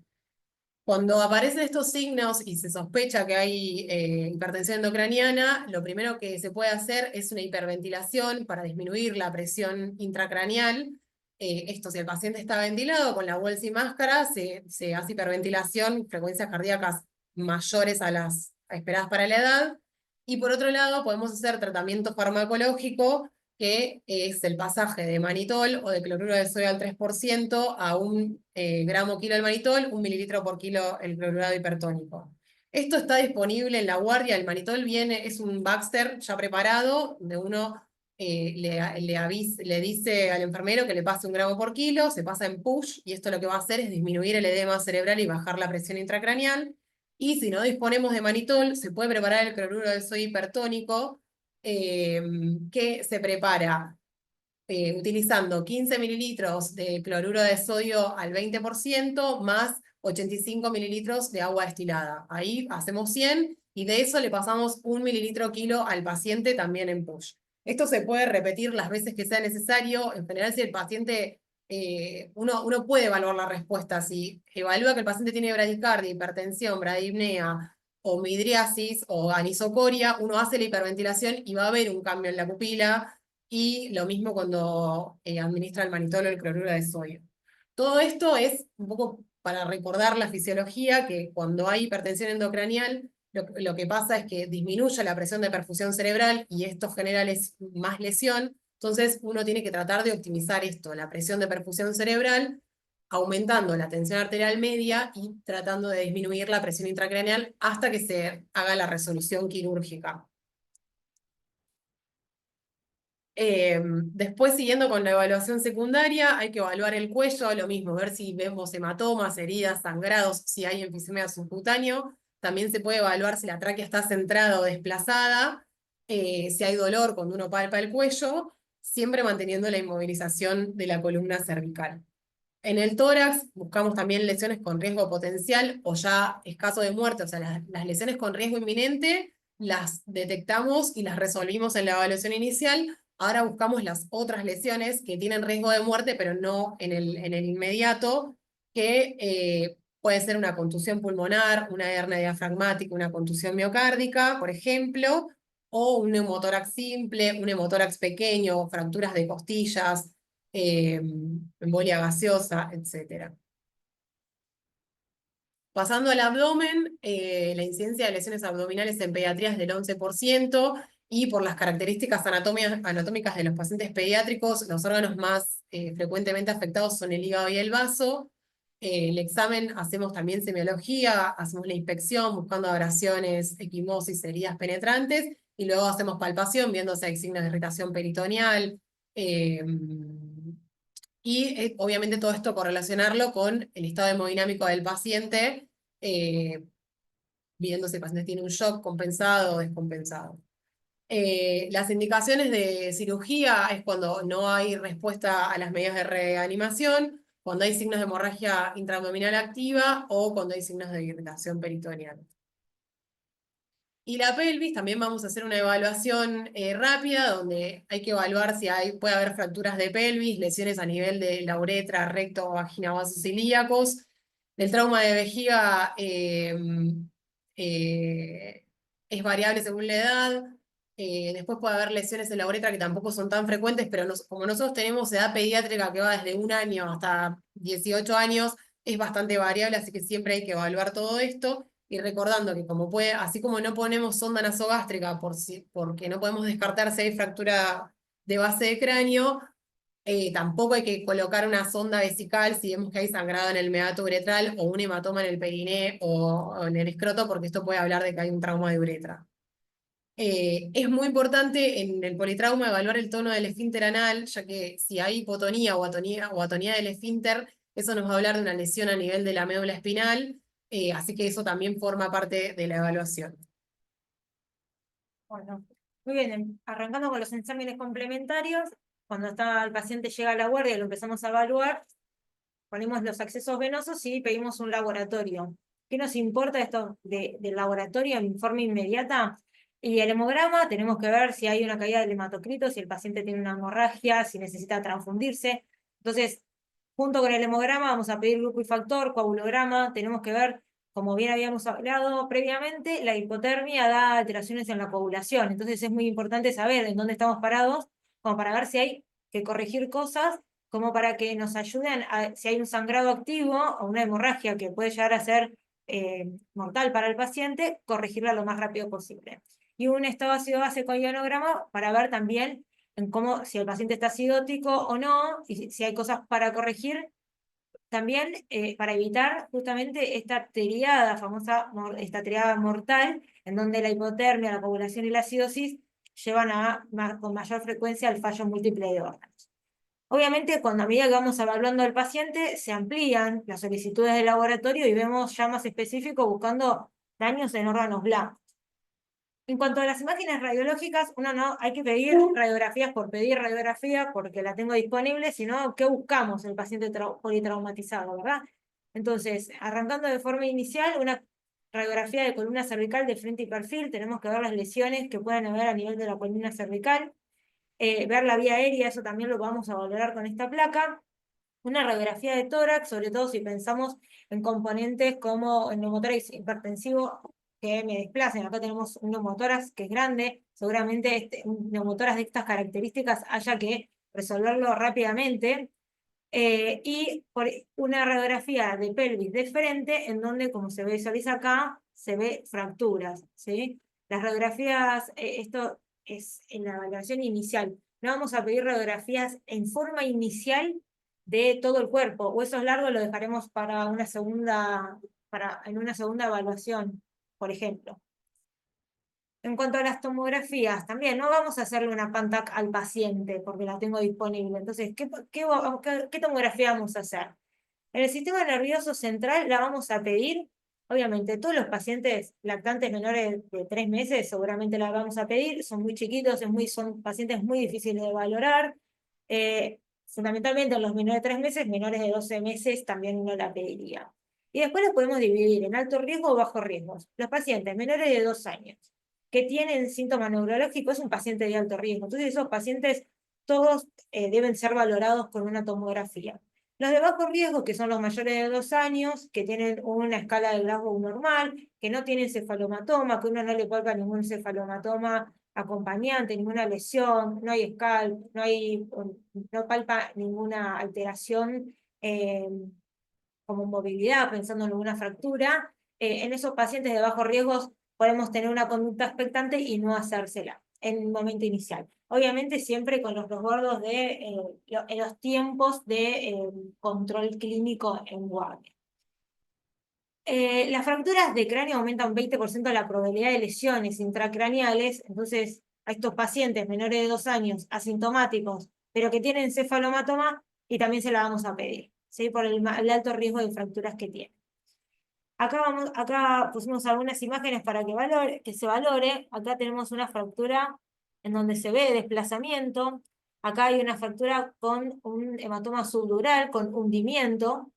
Cuando aparecen estos signos y se sospecha que hay hipertensión endocraniana, lo primero que se puede hacer es una hiperventilación para disminuir la presión intracraneal. Esto, si el paciente está ventilado con la bolsa y máscara, se hace hiperventilación, frecuencias cardíacas mayores a las esperadas para la edad. Y por otro lado, podemos hacer tratamiento farmacológico, que es el pasaje de manitol o de cloruro de sodio al 3% a 1 gramo kilo el manitol, 1 mililitro por kilo el clorurado hipertónico. Esto está disponible en la guardia. El manitol es un Baxter ya preparado, donde uno le dice al enfermero que le pase 1 gramo por kilo, se pasa en push, y esto lo que va a hacer es disminuir el edema cerebral y bajar la presión intracraneal. Y si no disponemos de manitol, se puede preparar el cloruro de sodio hipertónico, que se prepara utilizando 15 mililitros de cloruro de sodio al 20% más 85 mililitros de agua destilada. Ahí hacemos 100 y de eso le pasamos 1 mililitro kilo al paciente también en push. Esto se puede repetir las veces que sea necesario. En general, si el paciente, uno puede evaluar la respuesta. Si evalúa que el paciente tiene bradicardia, hipertensión, bradipnea, o midriasis o anisocoria, uno hace la hiperventilación y va a haber un cambio en la pupila, y lo mismo cuando administra el manitol o el cloruro de sodio. Todo esto es un poco para recordar la fisiología, que cuando hay hipertensión endocranial, lo que pasa es que disminuye la presión de perfusión cerebral y esto genera más lesión. Entonces uno tiene que tratar de optimizar esto, la presión de perfusión cerebral, aumentando la tensión arterial media y tratando de disminuir la presión intracraneal hasta que se haga la resolución quirúrgica. Después, siguiendo con la evaluación secundaria, hay que evaluar el cuello, lo mismo, ver si vemos hematomas, heridas, sangrados, si hay enfisema subcutáneo. También se puede evaluar si la tráquea está centrada o desplazada, si hay dolor cuando uno palpa el cuello, siempre manteniendo la inmovilización de la columna cervical. En el tórax buscamos también lesiones con riesgo potencial o ya es caso de muerte, o sea, las lesiones con riesgo inminente las detectamos y las resolvimos en la evaluación inicial. Ahora buscamos las otras lesiones que tienen riesgo de muerte, pero no en el inmediato, que puede ser una contusión pulmonar, una hernia diafragmática, una contusión miocárdica, por ejemplo, o un neumotórax simple, un neumotórax pequeño, fracturas de costillas, embolia gaseosa, etc. Pasando al abdomen, la incidencia de lesiones abdominales en pediatría es del 11%, y por las características anatómicas de los pacientes pediátricos, los órganos más frecuentemente afectados son el hígado y el vaso. El examen, hacemos también semiología, hacemos la inspección buscando abrasiones, equimosis, heridas penetrantes, y luego hacemos palpación viendo si hay signos de irritación peritoneal. Obviamente todo esto correlacionarlo con el estado hemodinámico del paciente, viendo si el paciente tiene un shock compensado o descompensado. Las indicaciones de cirugía es cuando no hay respuesta a las medidas de reanimación, cuando hay signos de hemorragia intraabdominal activa o cuando hay signos de irritación peritoneal. Y la pelvis, también vamos a hacer una evaluación rápida, donde hay que evaluar si puede haber fracturas de pelvis, lesiones a nivel de la uretra, recto, vagina, vasos ilíacos. El trauma de vejiga es variable según la edad. Después puede haber lesiones en la uretra que tampoco son tan frecuentes, pero como nosotros tenemos edad pediátrica que va desde 1 año hasta 18 años, es bastante variable, así que siempre hay que evaluar todo esto. Y recordando que así como no ponemos sonda nasogástrica porque no podemos descartar si hay fractura de base de cráneo, tampoco hay que colocar una sonda vesical si vemos que hay sangrado en el meato uretral o un hematoma en el periné o en el escroto, porque esto puede hablar de que hay un trauma de uretra. Es muy importante en el politrauma evaluar el tono del esfínter anal, ya que si hay hipotonía o atonía del esfínter, eso nos va a hablar de una lesión a nivel de la médula espinal, así que eso también forma parte de la evaluación. Bueno, muy bien, arrancando con los exámenes complementarios, cuando el paciente llega a la guardia y lo empezamos a evaluar, ponemos los accesos venosos y pedimos un laboratorio. ¿Qué nos importa esto del laboratorio, el informe inmediata? Y el hemograma, tenemos que ver si hay una caída del hematocrito, si el paciente tiene una hemorragia, si necesita transfundirse. Entonces, junto con el hemograma vamos a pedir grupo y factor, coagulograma, tenemos que ver, como bien habíamos hablado previamente, la hipotermia da alteraciones en la coagulación. Entonces es muy importante saber en dónde estamos parados, como para ver si hay que corregir cosas, como para que nos ayuden si hay un sangrado activo o una hemorragia que puede llegar a ser mortal para el paciente, corregirla lo más rápido posible. Y un estado ácido-base con ionograma para ver también si el paciente está acidótico o no, y si hay cosas para corregir, también para evitar justamente esta esta triada mortal, en donde la hipotermia, la coagulación y la acidosis llevan con mayor frecuencia al fallo múltiple de órganos. Obviamente, a medida que vamos evaluando al paciente, se amplían las solicitudes de laboratorio y vemos ya más específico buscando daños en órganos blancos. En cuanto a las imágenes radiológicas, uno no hay que pedir radiografías por pedir radiografía porque la tengo disponible, sino ¿qué buscamos en el paciente politraumatizado, verdad? Entonces, arrancando de forma inicial, una radiografía de columna cervical de frente y perfil, tenemos que ver las lesiones que pueden haber a nivel de la columna cervical, ver la vía aérea, eso también lo vamos a valorar con esta placa. Una radiografía de tórax, sobre todo si pensamos en componentes como el neumotórax hipertensivo que me desplacen. Acá tenemos un neumotórax que es grande, seguramente un neumotórax de estas características haya que resolverlo rápidamente. Y por una radiografía de pelvis de frente, en donde, como se visualiza acá, se ve fracturas, ¿sí? Las radiografías, esto es en la valoración inicial. No vamos a pedir radiografías en forma inicial de todo el cuerpo. Huesos largos lo dejaremos para en una segunda evaluación, por ejemplo. En cuanto a las tomografías, también no vamos a hacerle una PANTAC al paciente porque la tengo disponible. Entonces, ¿qué tomografía vamos a hacer? En el sistema nervioso central la vamos a pedir. Obviamente, todos los pacientes lactantes menores de 3 meses seguramente la vamos a pedir. Son muy chiquitos, son pacientes muy difíciles de valorar. Fundamentalmente en los menores de 3 meses, menores de 12 meses también uno la pediría. Y después los podemos dividir en alto riesgo o bajo riesgo. Los pacientes menores de 2 años que tienen síntomas neurológicos es un paciente de alto riesgo. Entonces esos pacientes todos deben ser valorados con una tomografía. Los de bajo riesgo, que son los mayores de 2 años, que tienen una escala de Glasgow normal, que no tienen cefalomatoma, que uno no le palpa ningún cefalomatoma acompañante, ninguna lesión, no hay scalp, no palpa ninguna alteración como movilidad, pensando en alguna fractura. En esos pacientes de bajo riesgo podemos tener una conducta expectante y no hacérsela en el momento inicial. Obviamente siempre con los resguardos de los tiempos de control clínico en guardia. Las fracturas de cráneo aumentan un 20% la probabilidad de lesiones intracraneales, entonces a estos pacientes menores de 2 años, asintomáticos, pero que tienen cefalomatoma, y también se la vamos a pedir, ¿sí? Por el alto riesgo de fracturas que tienen. Acá pusimos algunas imágenes para que se valore. Acá tenemos una fractura en donde se ve desplazamiento. Acá hay una fractura con un hematoma subdural, con hundimiento.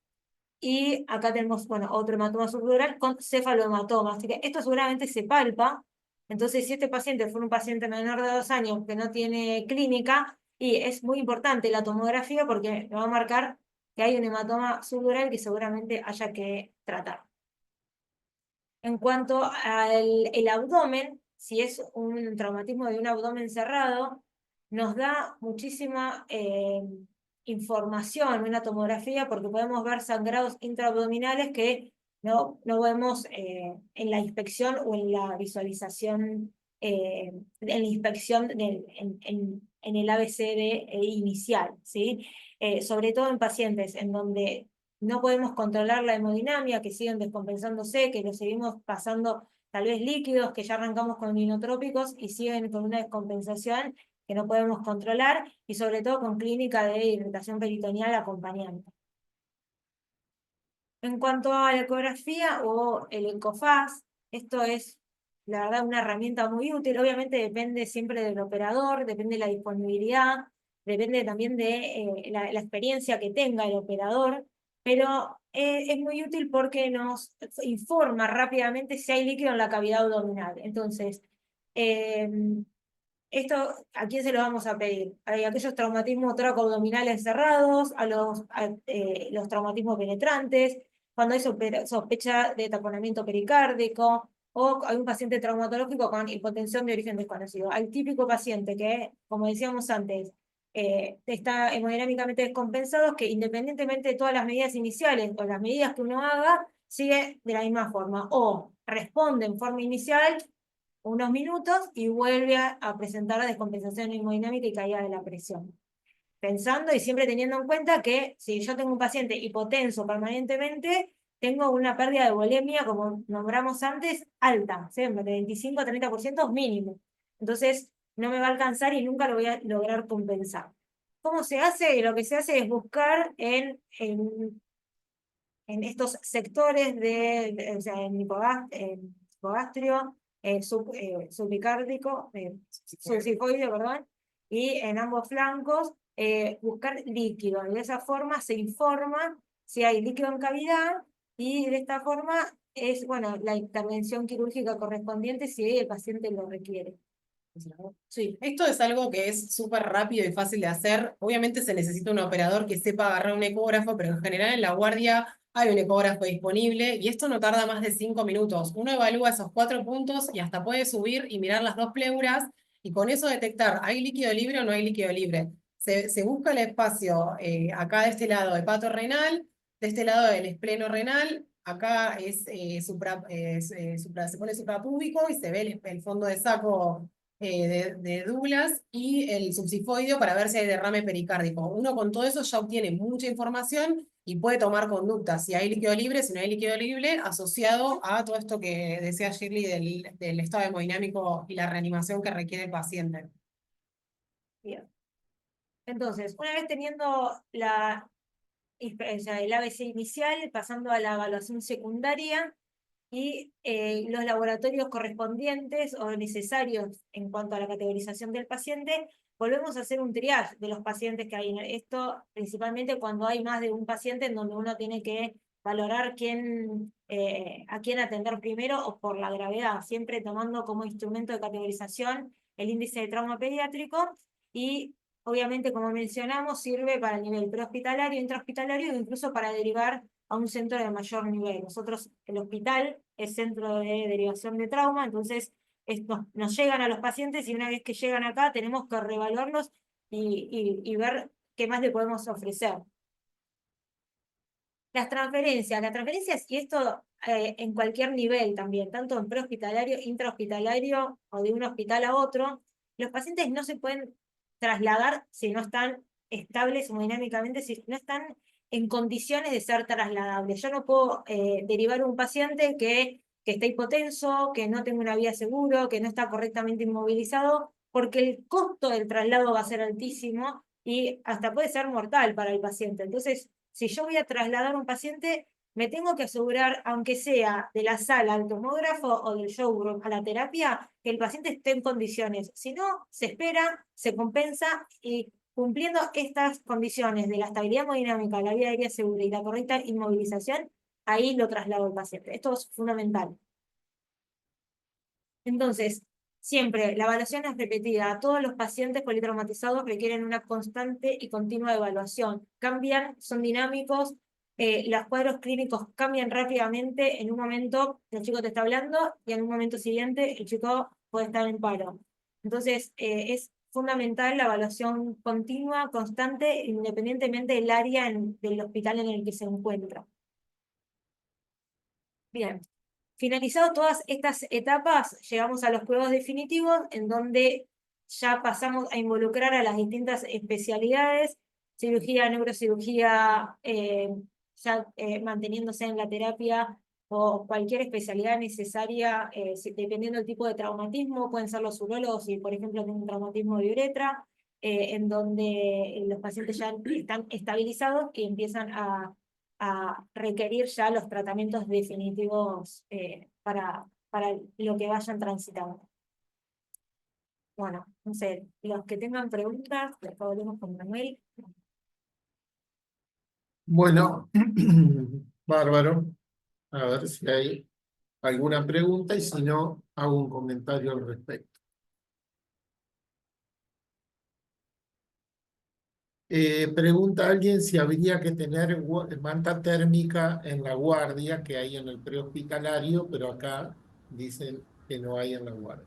Y acá tenemos, bueno, otro hematoma subdural con cefalohematoma. Así que esto seguramente se palpa. Entonces, si este paciente fue un paciente menor de 2 años que no tiene clínica, y es muy importante la tomografía porque me va a marcar que hay un hematoma subdural que seguramente haya que tratar. En cuanto al abdomen, si es un traumatismo de un abdomen cerrado, nos da muchísima información una tomografía porque podemos ver sangrados intraabdominales que no vemos en la inspección o en la visualización, en la inspección en el ABCD inicial, ¿sí? Sobre todo en pacientes en donde no podemos controlar la hemodinamia, que siguen descompensándose, que lo seguimos pasando tal vez líquidos, que ya arrancamos con inotrópicos y siguen con una descompensación que no podemos controlar, y sobre todo con clínica de irritación peritoneal acompañante. En cuanto a la ecografía o el ECOFAS, esto es, la verdad, una herramienta muy útil. Obviamente depende siempre del operador, depende de la disponibilidad, depende también de la experiencia que tenga el operador, pero es muy útil porque nos informa rápidamente si hay líquido en la cavidad abdominal. Entonces, esto, ¿a quién se lo vamos a pedir? A aquellos traumatismos toracoabdominales cerrados, a los traumatismos penetrantes, cuando hay sospecha de taponamiento pericárdico, o hay un paciente traumatológico con hipotensión de origen desconocido. Al típico paciente que, como decíamos antes, está hemodinámicamente descompensado, que independientemente de todas las medidas iniciales o las medidas que uno haga, sigue de la misma forma, o responde en forma inicial unos minutos y vuelve a presentar la descompensación hemodinámica y caída de la presión. Pensando y siempre teniendo en cuenta que si yo tengo un paciente hipotenso permanentemente, tengo una pérdida de volemia, como nombramos antes, alta, siempre de 25 a 30% mínimo. Entonces, no me va a alcanzar y nunca lo voy a lograr compensar. ¿Cómo se hace? Lo que se hace es buscar en estos sectores o sea, en hipogastrio, subicárdico, subsifoide, perdón, y en ambos flancos, buscar líquido. Y de esa forma se informa si hay líquido en cavidad, y de esta forma es, bueno, la intervención quirúrgica correspondiente si el paciente lo requiere. Sí, esto es algo que es súper rápido y fácil de hacer. Obviamente se necesita un operador que sepa agarrar un ecógrafo, pero en general en la guardia hay un ecógrafo disponible y esto no tarda más de 5 minutos. Uno evalúa esos 4 puntos y hasta puede subir y mirar las 2 pleuras y con eso detectar, ¿hay líquido libre o no hay líquido libre? Se busca el espacio acá de este lado hepatorrenal, de este lado del espleno renal. Acá se pone suprapúbico y se ve el fondo de saco de Douglas y el subsifoideo para ver si hay derrame pericárdico. Uno con todo eso ya obtiene mucha información y puede tomar conductas, si hay líquido libre, si no hay líquido libre, asociado a todo esto que decía Shirley del estado hemodinámico y la reanimación que requiere el paciente. Bien. Entonces, una vez teniendo o sea, el ABC inicial, pasando a la evaluación secundaria y los laboratorios correspondientes o necesarios en cuanto a la categorización del paciente, volvemos a hacer un triage de los pacientes que hay. Esto principalmente cuando hay más de un paciente en donde uno tiene que valorar a quién atender primero o por la gravedad, siempre tomando como instrumento de categorización el índice de trauma pediátrico y obviamente, como mencionamos, sirve para el nivel prehospitalario, intrahospitalario e incluso para derivar a un centro de mayor nivel. Nosotros, el hospital es centro de derivación de trauma, entonces nos llegan a los pacientes y una vez que llegan acá tenemos que reevaluarlos y ver qué más le podemos ofrecer. Las transferencias, y esto en cualquier nivel también, tanto en prehospitalario, intrahospitalario o de un hospital a otro, los pacientes no se pueden trasladar si no están estables hemodinámicamente, si no están en condiciones de ser trasladables. Yo no puedo derivar a un paciente que está hipotenso, que no tenga una vía seguro, que no está correctamente inmovilizado, porque el costo del traslado va a ser altísimo y hasta puede ser mortal para el paciente. Entonces, si yo voy a trasladar a un paciente, me tengo que asegurar, aunque sea de la sala al tomógrafo o del showroom a la terapia, que el paciente esté en condiciones. Si no, se espera, se compensa y cumpliendo estas condiciones de la estabilidad hemodinámica, la vía aérea segura y la correcta inmovilización, ahí lo traslado al paciente. Esto es fundamental. Entonces, siempre la evaluación es repetida. Todos los pacientes politraumatizados requieren una constante y continua evaluación. Cambian, son dinámicos, los cuadros clínicos cambian rápidamente. En un momento el chico te está hablando y en un momento siguiente el chico puede estar en paro. Entonces, es fundamental la evaluación continua, constante, independientemente del área del hospital en el que se encuentra. Bien. Finalizado todas estas etapas, llegamos a los pruebas definitivos, en donde ya pasamos a involucrar a las distintas especialidades, cirugía, neurocirugía, ya manteniéndose en la terapia o cualquier especialidad necesaria, dependiendo del tipo de traumatismo, pueden ser los urólogos si, por ejemplo, tienen un traumatismo de uretra, en donde los pacientes ya están estabilizados y empiezan a requerir ya los tratamientos definitivos para lo que vayan transitando. Bueno, no sé, los que tengan preguntas, por favor, volvemos con Manuel. Bueno, bárbaro. A ver si hay alguna pregunta y si no, hago un comentario al respecto. Pregunta alguien si habría que tener manta térmica en la guardia que hay en el prehospitalario, pero acá dicen que no hay en la guardia.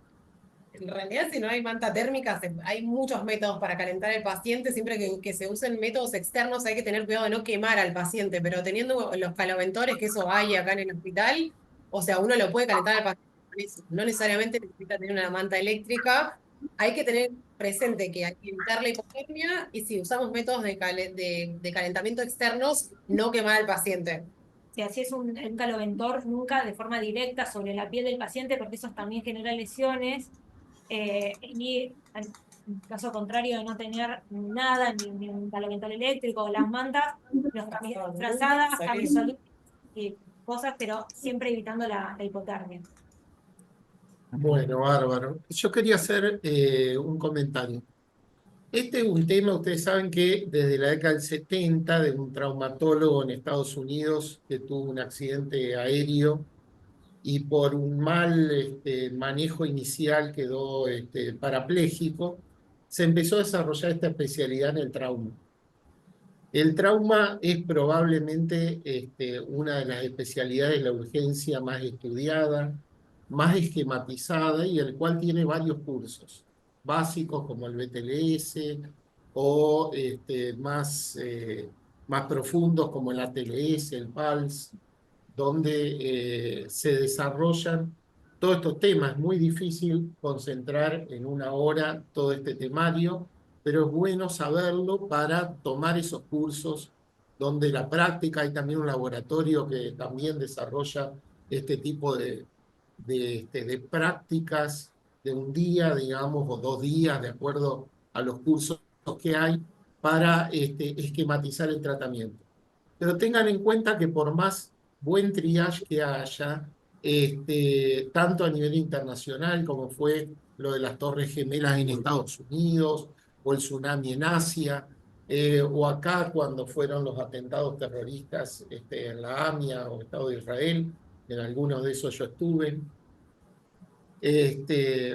En realidad, si no hay manta térmica, hay muchos métodos para calentar al paciente. Siempre que se usen métodos externos hay que tener cuidado de no quemar al paciente, pero teniendo los caloventores, que eso hay acá en el hospital, o sea, uno lo puede calentar al paciente, no necesariamente necesita tener una manta eléctrica. Hay que tener presente que hay que evitar la hipotermia y si usamos métodos de calentamiento externos, no quemar al paciente. Si así es un caloventor, nunca de forma directa sobre la piel del paciente, porque eso también genera lesiones. Y en caso contrario de no tener nada, ni un caloventor eléctrico o las mantas, frazadas, camisolas y cosas, pero siempre evitando la hipotermia. Bueno, bárbaro. Yo quería hacer un comentario. Este es un tema, ustedes saben que desde la década del 70, de un traumatólogo en Estados Unidos que tuvo un accidente aéreo y por un mal manejo inicial quedó parapléjico, se empezó a desarrollar esta especialidad en el trauma. El trauma es probablemente una de las especialidades de la urgencia más estudiada, más esquematizada y el cual tiene varios cursos básicos como el BTLS o más profundos como el ATLS, el PALS, donde se desarrollan todos estos temas. Es muy difícil concentrar en una hora todo este temario, pero es bueno saberlo para tomar esos cursos donde la práctica, hay también un laboratorio que también desarrolla este tipo de prácticas de un día, digamos, o 2 días, de acuerdo a los cursos que hay, para esquematizar el tratamiento. Pero tengan en cuenta que por más buen triage que haya, tanto a nivel internacional como fue lo de las Torres Gemelas en Estados Unidos, o el tsunami en Asia, o acá cuando fueron los atentados terroristas en la AMIA o Estado de Israel, en algunos de esos yo estuve,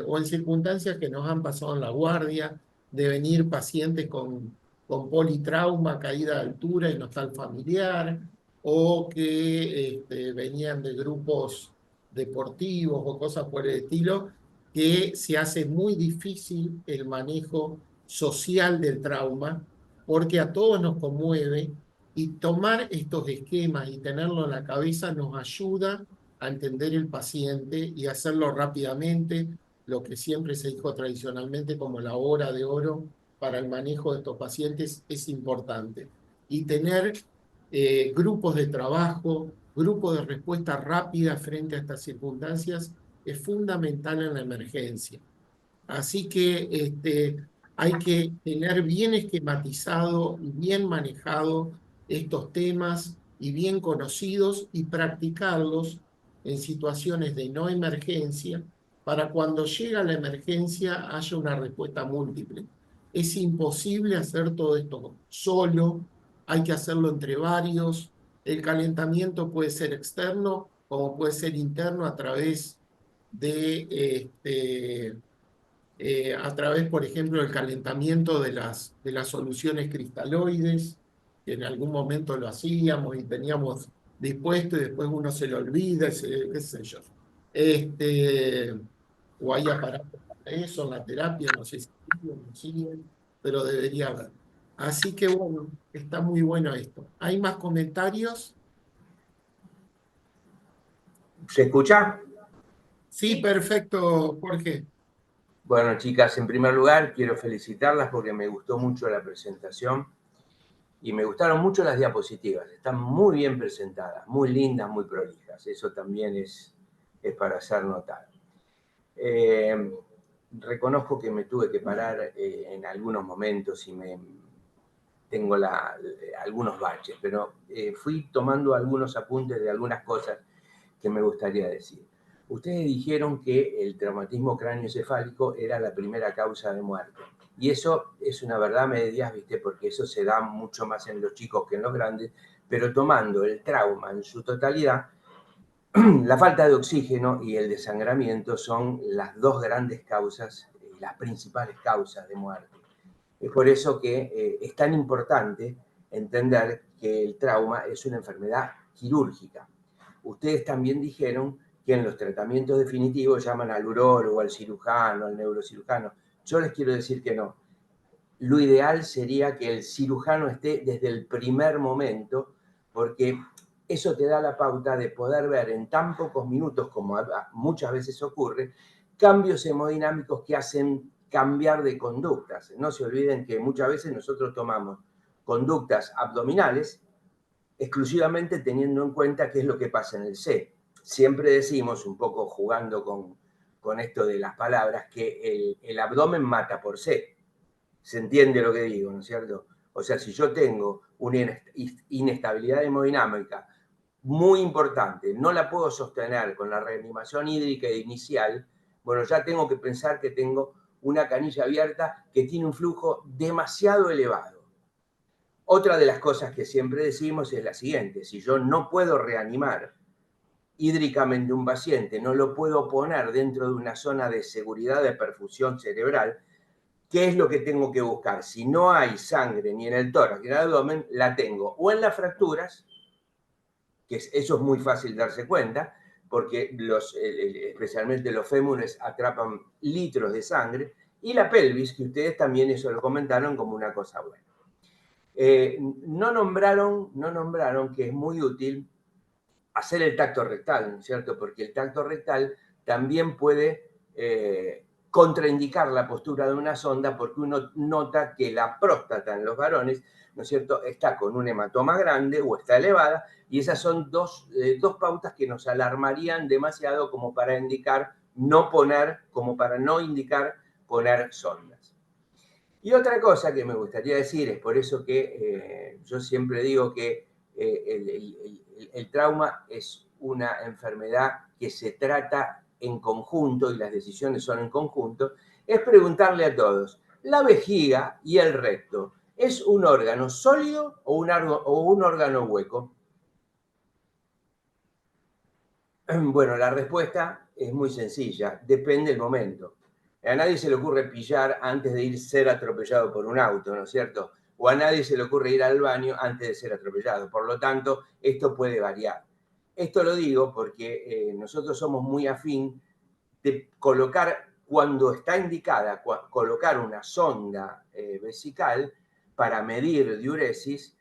o en circunstancias que nos han pasado en la guardia, de venir pacientes con politrauma, caída de altura y no está el familiar, o que venían de grupos deportivos o cosas por el estilo, que se hace muy difícil el manejo social del trauma, porque a todos nos conmueve, y tomar estos esquemas y tenerlo en la cabeza nos ayuda a entender el paciente y hacerlo rápidamente, lo que siempre se dijo tradicionalmente como la hora de oro para el manejo de estos pacientes es importante. Y tener grupos de trabajo, grupos de respuesta rápida frente a estas circunstancias es fundamental en la emergencia. Así que hay que tener bien esquematizado y bien manejado estos temas y bien conocidos y practicarlos en situaciones de no emergencia para cuando llega la emergencia haya una respuesta múltiple. Es imposible hacer todo esto solo, hay que hacerlo entre varios. El calentamiento puede ser externo como puede ser interno a través a través, por ejemplo, del calentamiento de las soluciones cristaloides, que en algún momento lo hacíamos y teníamos dispuesto y después uno se lo olvida, qué sé yo. O hay aparatos para eso en la terapia, no sé si siguen, no siguen, pero debería haber. Así que bueno, está muy bueno esto. ¿Hay más comentarios? ¿Se escucha? Sí, perfecto, Jorge. Bueno, chicas, en primer lugar quiero felicitarlas porque me gustó mucho la presentación y me gustaron mucho las diapositivas. Están muy bien presentadas, muy lindas, muy prolijas. Eso también es para hacer notar. Reconozco que me tuve que parar en algunos momentos y tengo algunos baches, pero fui tomando algunos apuntes de algunas cosas que me gustaría decir. Ustedes dijeron que el traumatismo cráneoencefálico era la primera causa de muerte. Y eso es una verdad medias, ¿viste? Porque eso se da mucho más en los chicos que en los grandes, pero tomando el trauma en su totalidad, la falta de oxígeno y el desangramiento son las dos grandes causas, las principales causas de muerte. Es por eso que es tan importante entender que el trauma es una enfermedad quirúrgica. Ustedes también dijeron que en los tratamientos definitivos llaman al urólogo, al cirujano, al neurocirujano. Yo les quiero decir que no. Lo ideal sería que el cirujano esté desde el primer momento, porque eso te da la pauta de poder ver en tan pocos minutos, como muchas veces ocurre, cambios hemodinámicos que hacen cambiar de conductas. No se olviden que muchas veces nosotros tomamos conductas abdominales exclusivamente teniendo en cuenta qué es lo que pasa en el C. Siempre decimos, un poco jugando con esto de las palabras, que el abdomen mata por C. ¿Se entiende lo que digo, no es cierto? O sea, si yo tengo una inestabilidad hemodinámica muy importante, no la puedo sostener con la reanimación hídrica inicial, bueno, ya tengo que pensar que tengo una canilla abierta que tiene un flujo demasiado elevado. Otra de las cosas que siempre decimos es la siguiente: si yo no puedo reanimar hídricamente un paciente, no lo puedo poner dentro de una zona de seguridad de perfusión cerebral, ¿qué es lo que tengo que buscar? Si no hay sangre ni en el tórax ni en el abdomen, la tengo o en las fracturas, que eso es muy fácil darse cuenta, porque especialmente los fémures atrapan litros de sangre, y la pelvis, que ustedes también eso lo comentaron como una cosa buena. No nombraron que es muy útil hacer el tacto rectal, ¿no es cierto? Porque el tacto rectal también puede contraindicar la postura de una sonda porque uno nota que la próstata en los varones, ¿no es cierto?, está con un hematoma grande o está elevada, y esas son dos pautas que nos alarmarían demasiado como para indicar no poner, como para no indicar poner sondas. Y otra cosa que me gustaría decir, es por eso que yo siempre digo que el trauma es una enfermedad que se trata en conjunto y las decisiones son en conjunto, es preguntarle a todos, ¿la vejiga y el recto es un órgano sólido o un órgano hueco? Bueno, la respuesta es muy sencilla, depende del momento. A nadie se le ocurre pillar antes de ser atropellado por un auto, ¿no es cierto? O a nadie se le ocurre ir al baño antes de ser atropellado. Por lo tanto, esto puede variar. Esto lo digo porque nosotros somos muy afín de colocar, cuando está indicada, colocar una sonda vesical para medir diuresis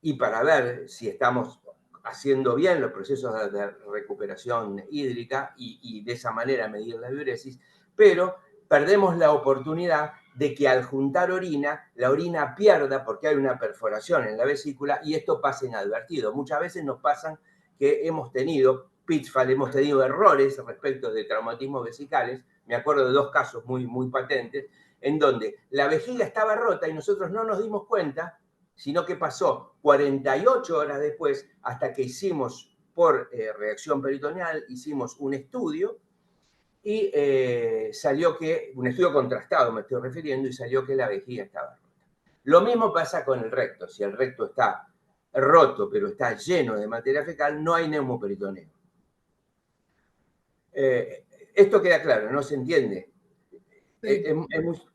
y para ver si estamos haciendo bien los procesos de recuperación hídrica y de esa manera medir la diuresis, pero perdemos la oportunidad de que al juntar orina, la orina pierda porque hay una perforación en la vesícula y esto pasa inadvertido. Muchas veces nos pasan que hemos tenido pitfall, hemos tenido errores respecto de traumatismos vesicales. Me acuerdo de dos casos muy patentes, en donde la vejiga estaba rota y nosotros no nos dimos cuenta, sino que pasó 48 horas después hasta que hicimos, por reacción peritoneal, hicimos un estudio y salió que, un estudio contrastado me estoy refiriendo, y salió que la vejiga estaba rota. Lo mismo pasa con el recto. Si el recto está roto pero está lleno de materia fecal, no hay neumoperitoneo. Esto queda claro, ¿no? ¿Se entiende? Sí.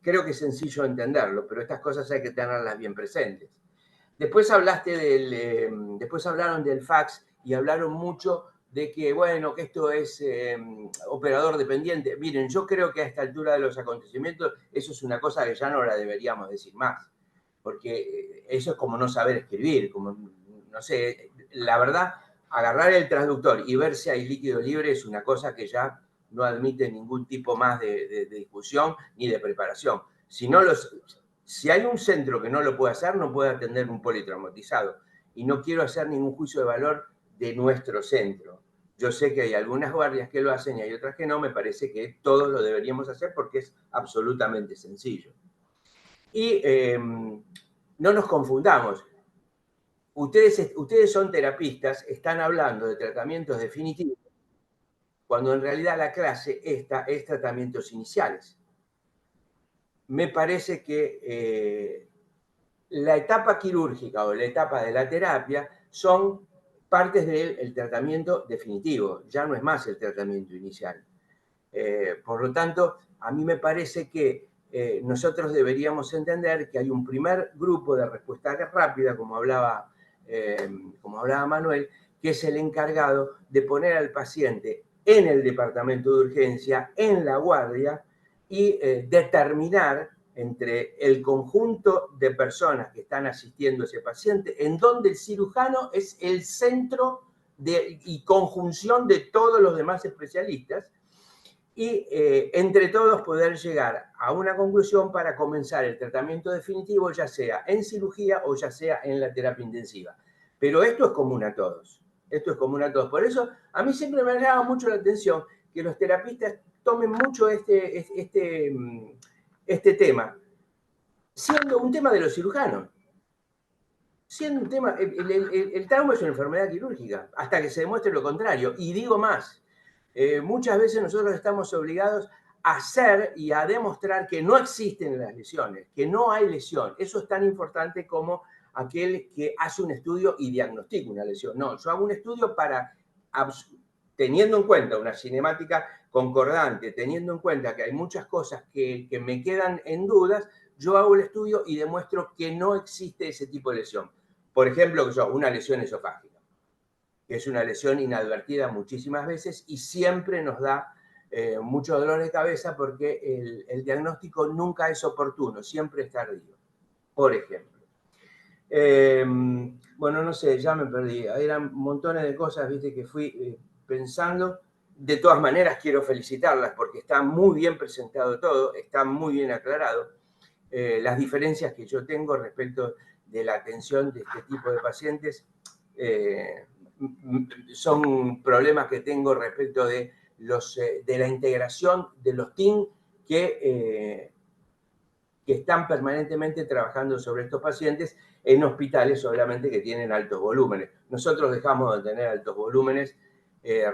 Creo que es sencillo entenderlo, pero estas cosas hay que tenerlas bien presentes. Después después hablaron del fax y hablaron mucho de que, bueno, que esto es operador dependiente. Miren, yo creo que a esta altura de los acontecimientos eso es una cosa que ya no la deberíamos decir más, porque eso es como no saber escribir, como, no sé, la verdad, agarrar el transductor y ver si hay líquido libre es una cosa que ya no admite ningún tipo más de discusión ni de preparación. Si hay un centro que no lo puede hacer, no puede atender un politraumatizado. Y no quiero hacer ningún juicio de valor de nuestro centro. Yo sé que hay algunas guardias que lo hacen y hay otras que no. Me parece que todos lo deberíamos hacer porque es absolutamente sencillo. Y no nos confundamos. Ustedes son terapistas, están hablando de tratamientos definitivos, cuando en realidad la clase esta es tratamientos iniciales. Me parece que la etapa quirúrgica o la etapa de la terapia son partes del tratamiento definitivo, ya no es más el tratamiento inicial. Por lo tanto, a mí me parece que nosotros deberíamos entender que hay un primer grupo de respuesta rápida, como hablaba Manuel, que es el encargado de poner al paciente en el departamento de urgencia, en la guardia, y determinar entre el conjunto de personas que están asistiendo a ese paciente, en donde el cirujano es el centro y conjunción de todos los demás especialistas, y entre todos poder llegar a una conclusión para comenzar el tratamiento definitivo, ya sea en cirugía o ya sea en la terapia intensiva. Pero esto es común a todos. Esto es común a todos. Por eso a mí siempre me llama mucho la atención que los terapistas tomen mucho este tema, siendo un tema de los cirujanos. Siendo un tema, el trauma es una enfermedad quirúrgica, hasta que se demuestre lo contrario. Y digo más, muchas veces nosotros estamos obligados a hacer y a demostrar que no existen las lesiones, que no hay lesión. Eso es tan importante como aquel que hace un estudio y diagnostica una lesión. No, yo hago un estudio teniendo en cuenta una cinemática concordante, teniendo en cuenta que hay muchas cosas que me quedan en dudas, yo hago el estudio y demuestro que no existe ese tipo de lesión. Por ejemplo, una lesión esofágica, que es una lesión inadvertida muchísimas veces y siempre nos da mucho dolor de cabeza porque el diagnóstico nunca es oportuno, siempre es tardío, por ejemplo. Bueno, no sé, ya me perdí. Eran montones de cosas, viste, que fui pensando. de todas maneras quiero felicitarlas porque está muy bien presentado todo, está muy bien aclarado. Las diferencias que yo tengo respecto de la atención de este tipo de pacientes son problemas que tengo respecto de la integración de los teams que están permanentemente trabajando sobre estos pacientes en hospitales, obviamente, que tienen altos volúmenes. Nosotros dejamos de tener altos volúmenes,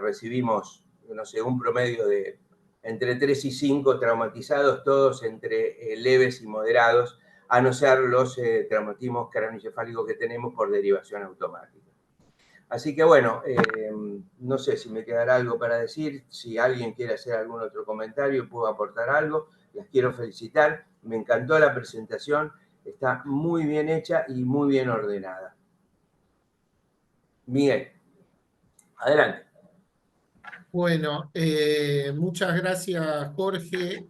recibimos, no sé, un promedio de entre 3 y 5 traumatizados, todos entre leves y moderados, a no ser los traumatismos craneoencefálicos que tenemos por derivación automática. Así que bueno, no sé si me quedará algo para decir, si alguien quiere hacer algún otro comentario, puedo aportar algo, las quiero felicitar, me encantó la presentación, está muy bien hecha y muy bien ordenada. Miguel, adelante. Bueno, muchas gracias, Jorge.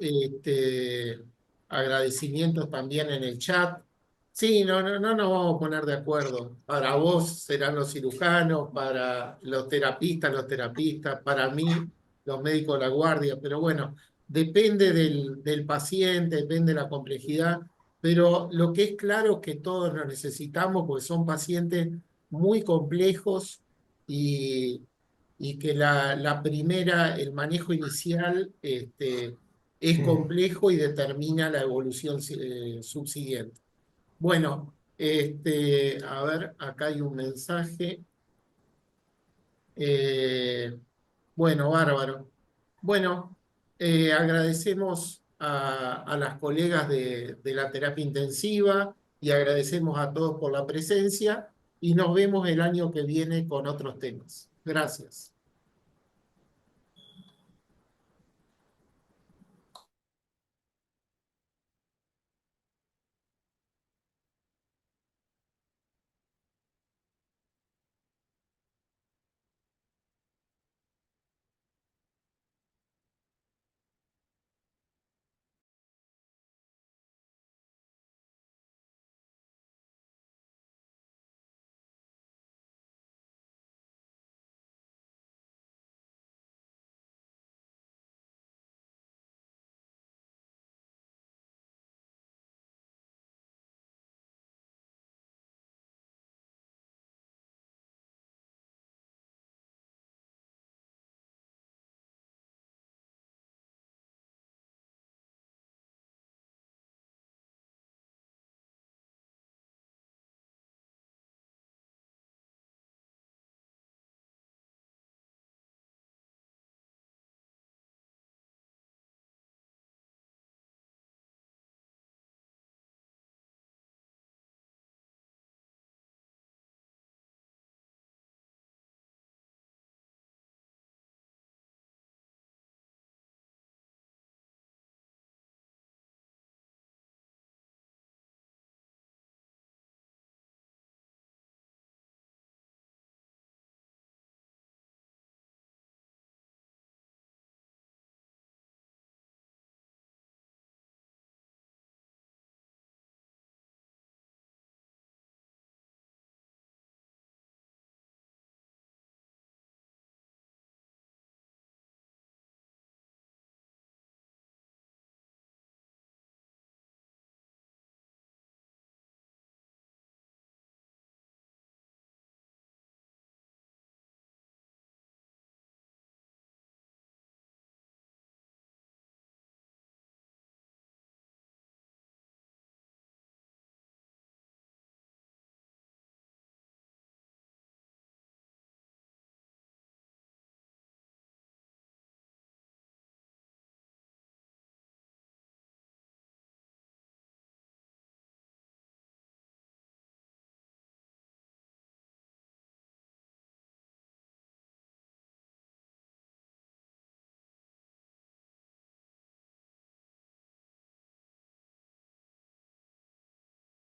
Agradecimientos también en el chat. Sí, no nos vamos a poner de acuerdo. Para vos serán los cirujanos, para los terapistas, para mí, los médicos de la guardia. Pero bueno, depende del paciente, depende de la complejidad. Pero lo que es claro es que todos nos necesitamos porque son pacientes muy complejos y que la primera, el manejo inicial es complejo y determina la evolución subsiguiente. Bueno, a ver, acá hay un mensaje. Bueno, bárbaro. Bueno, agradecemos a las colegas de la terapia intensiva y agradecemos a todos por la presencia y nos vemos el año que viene con otros temas. Gracias.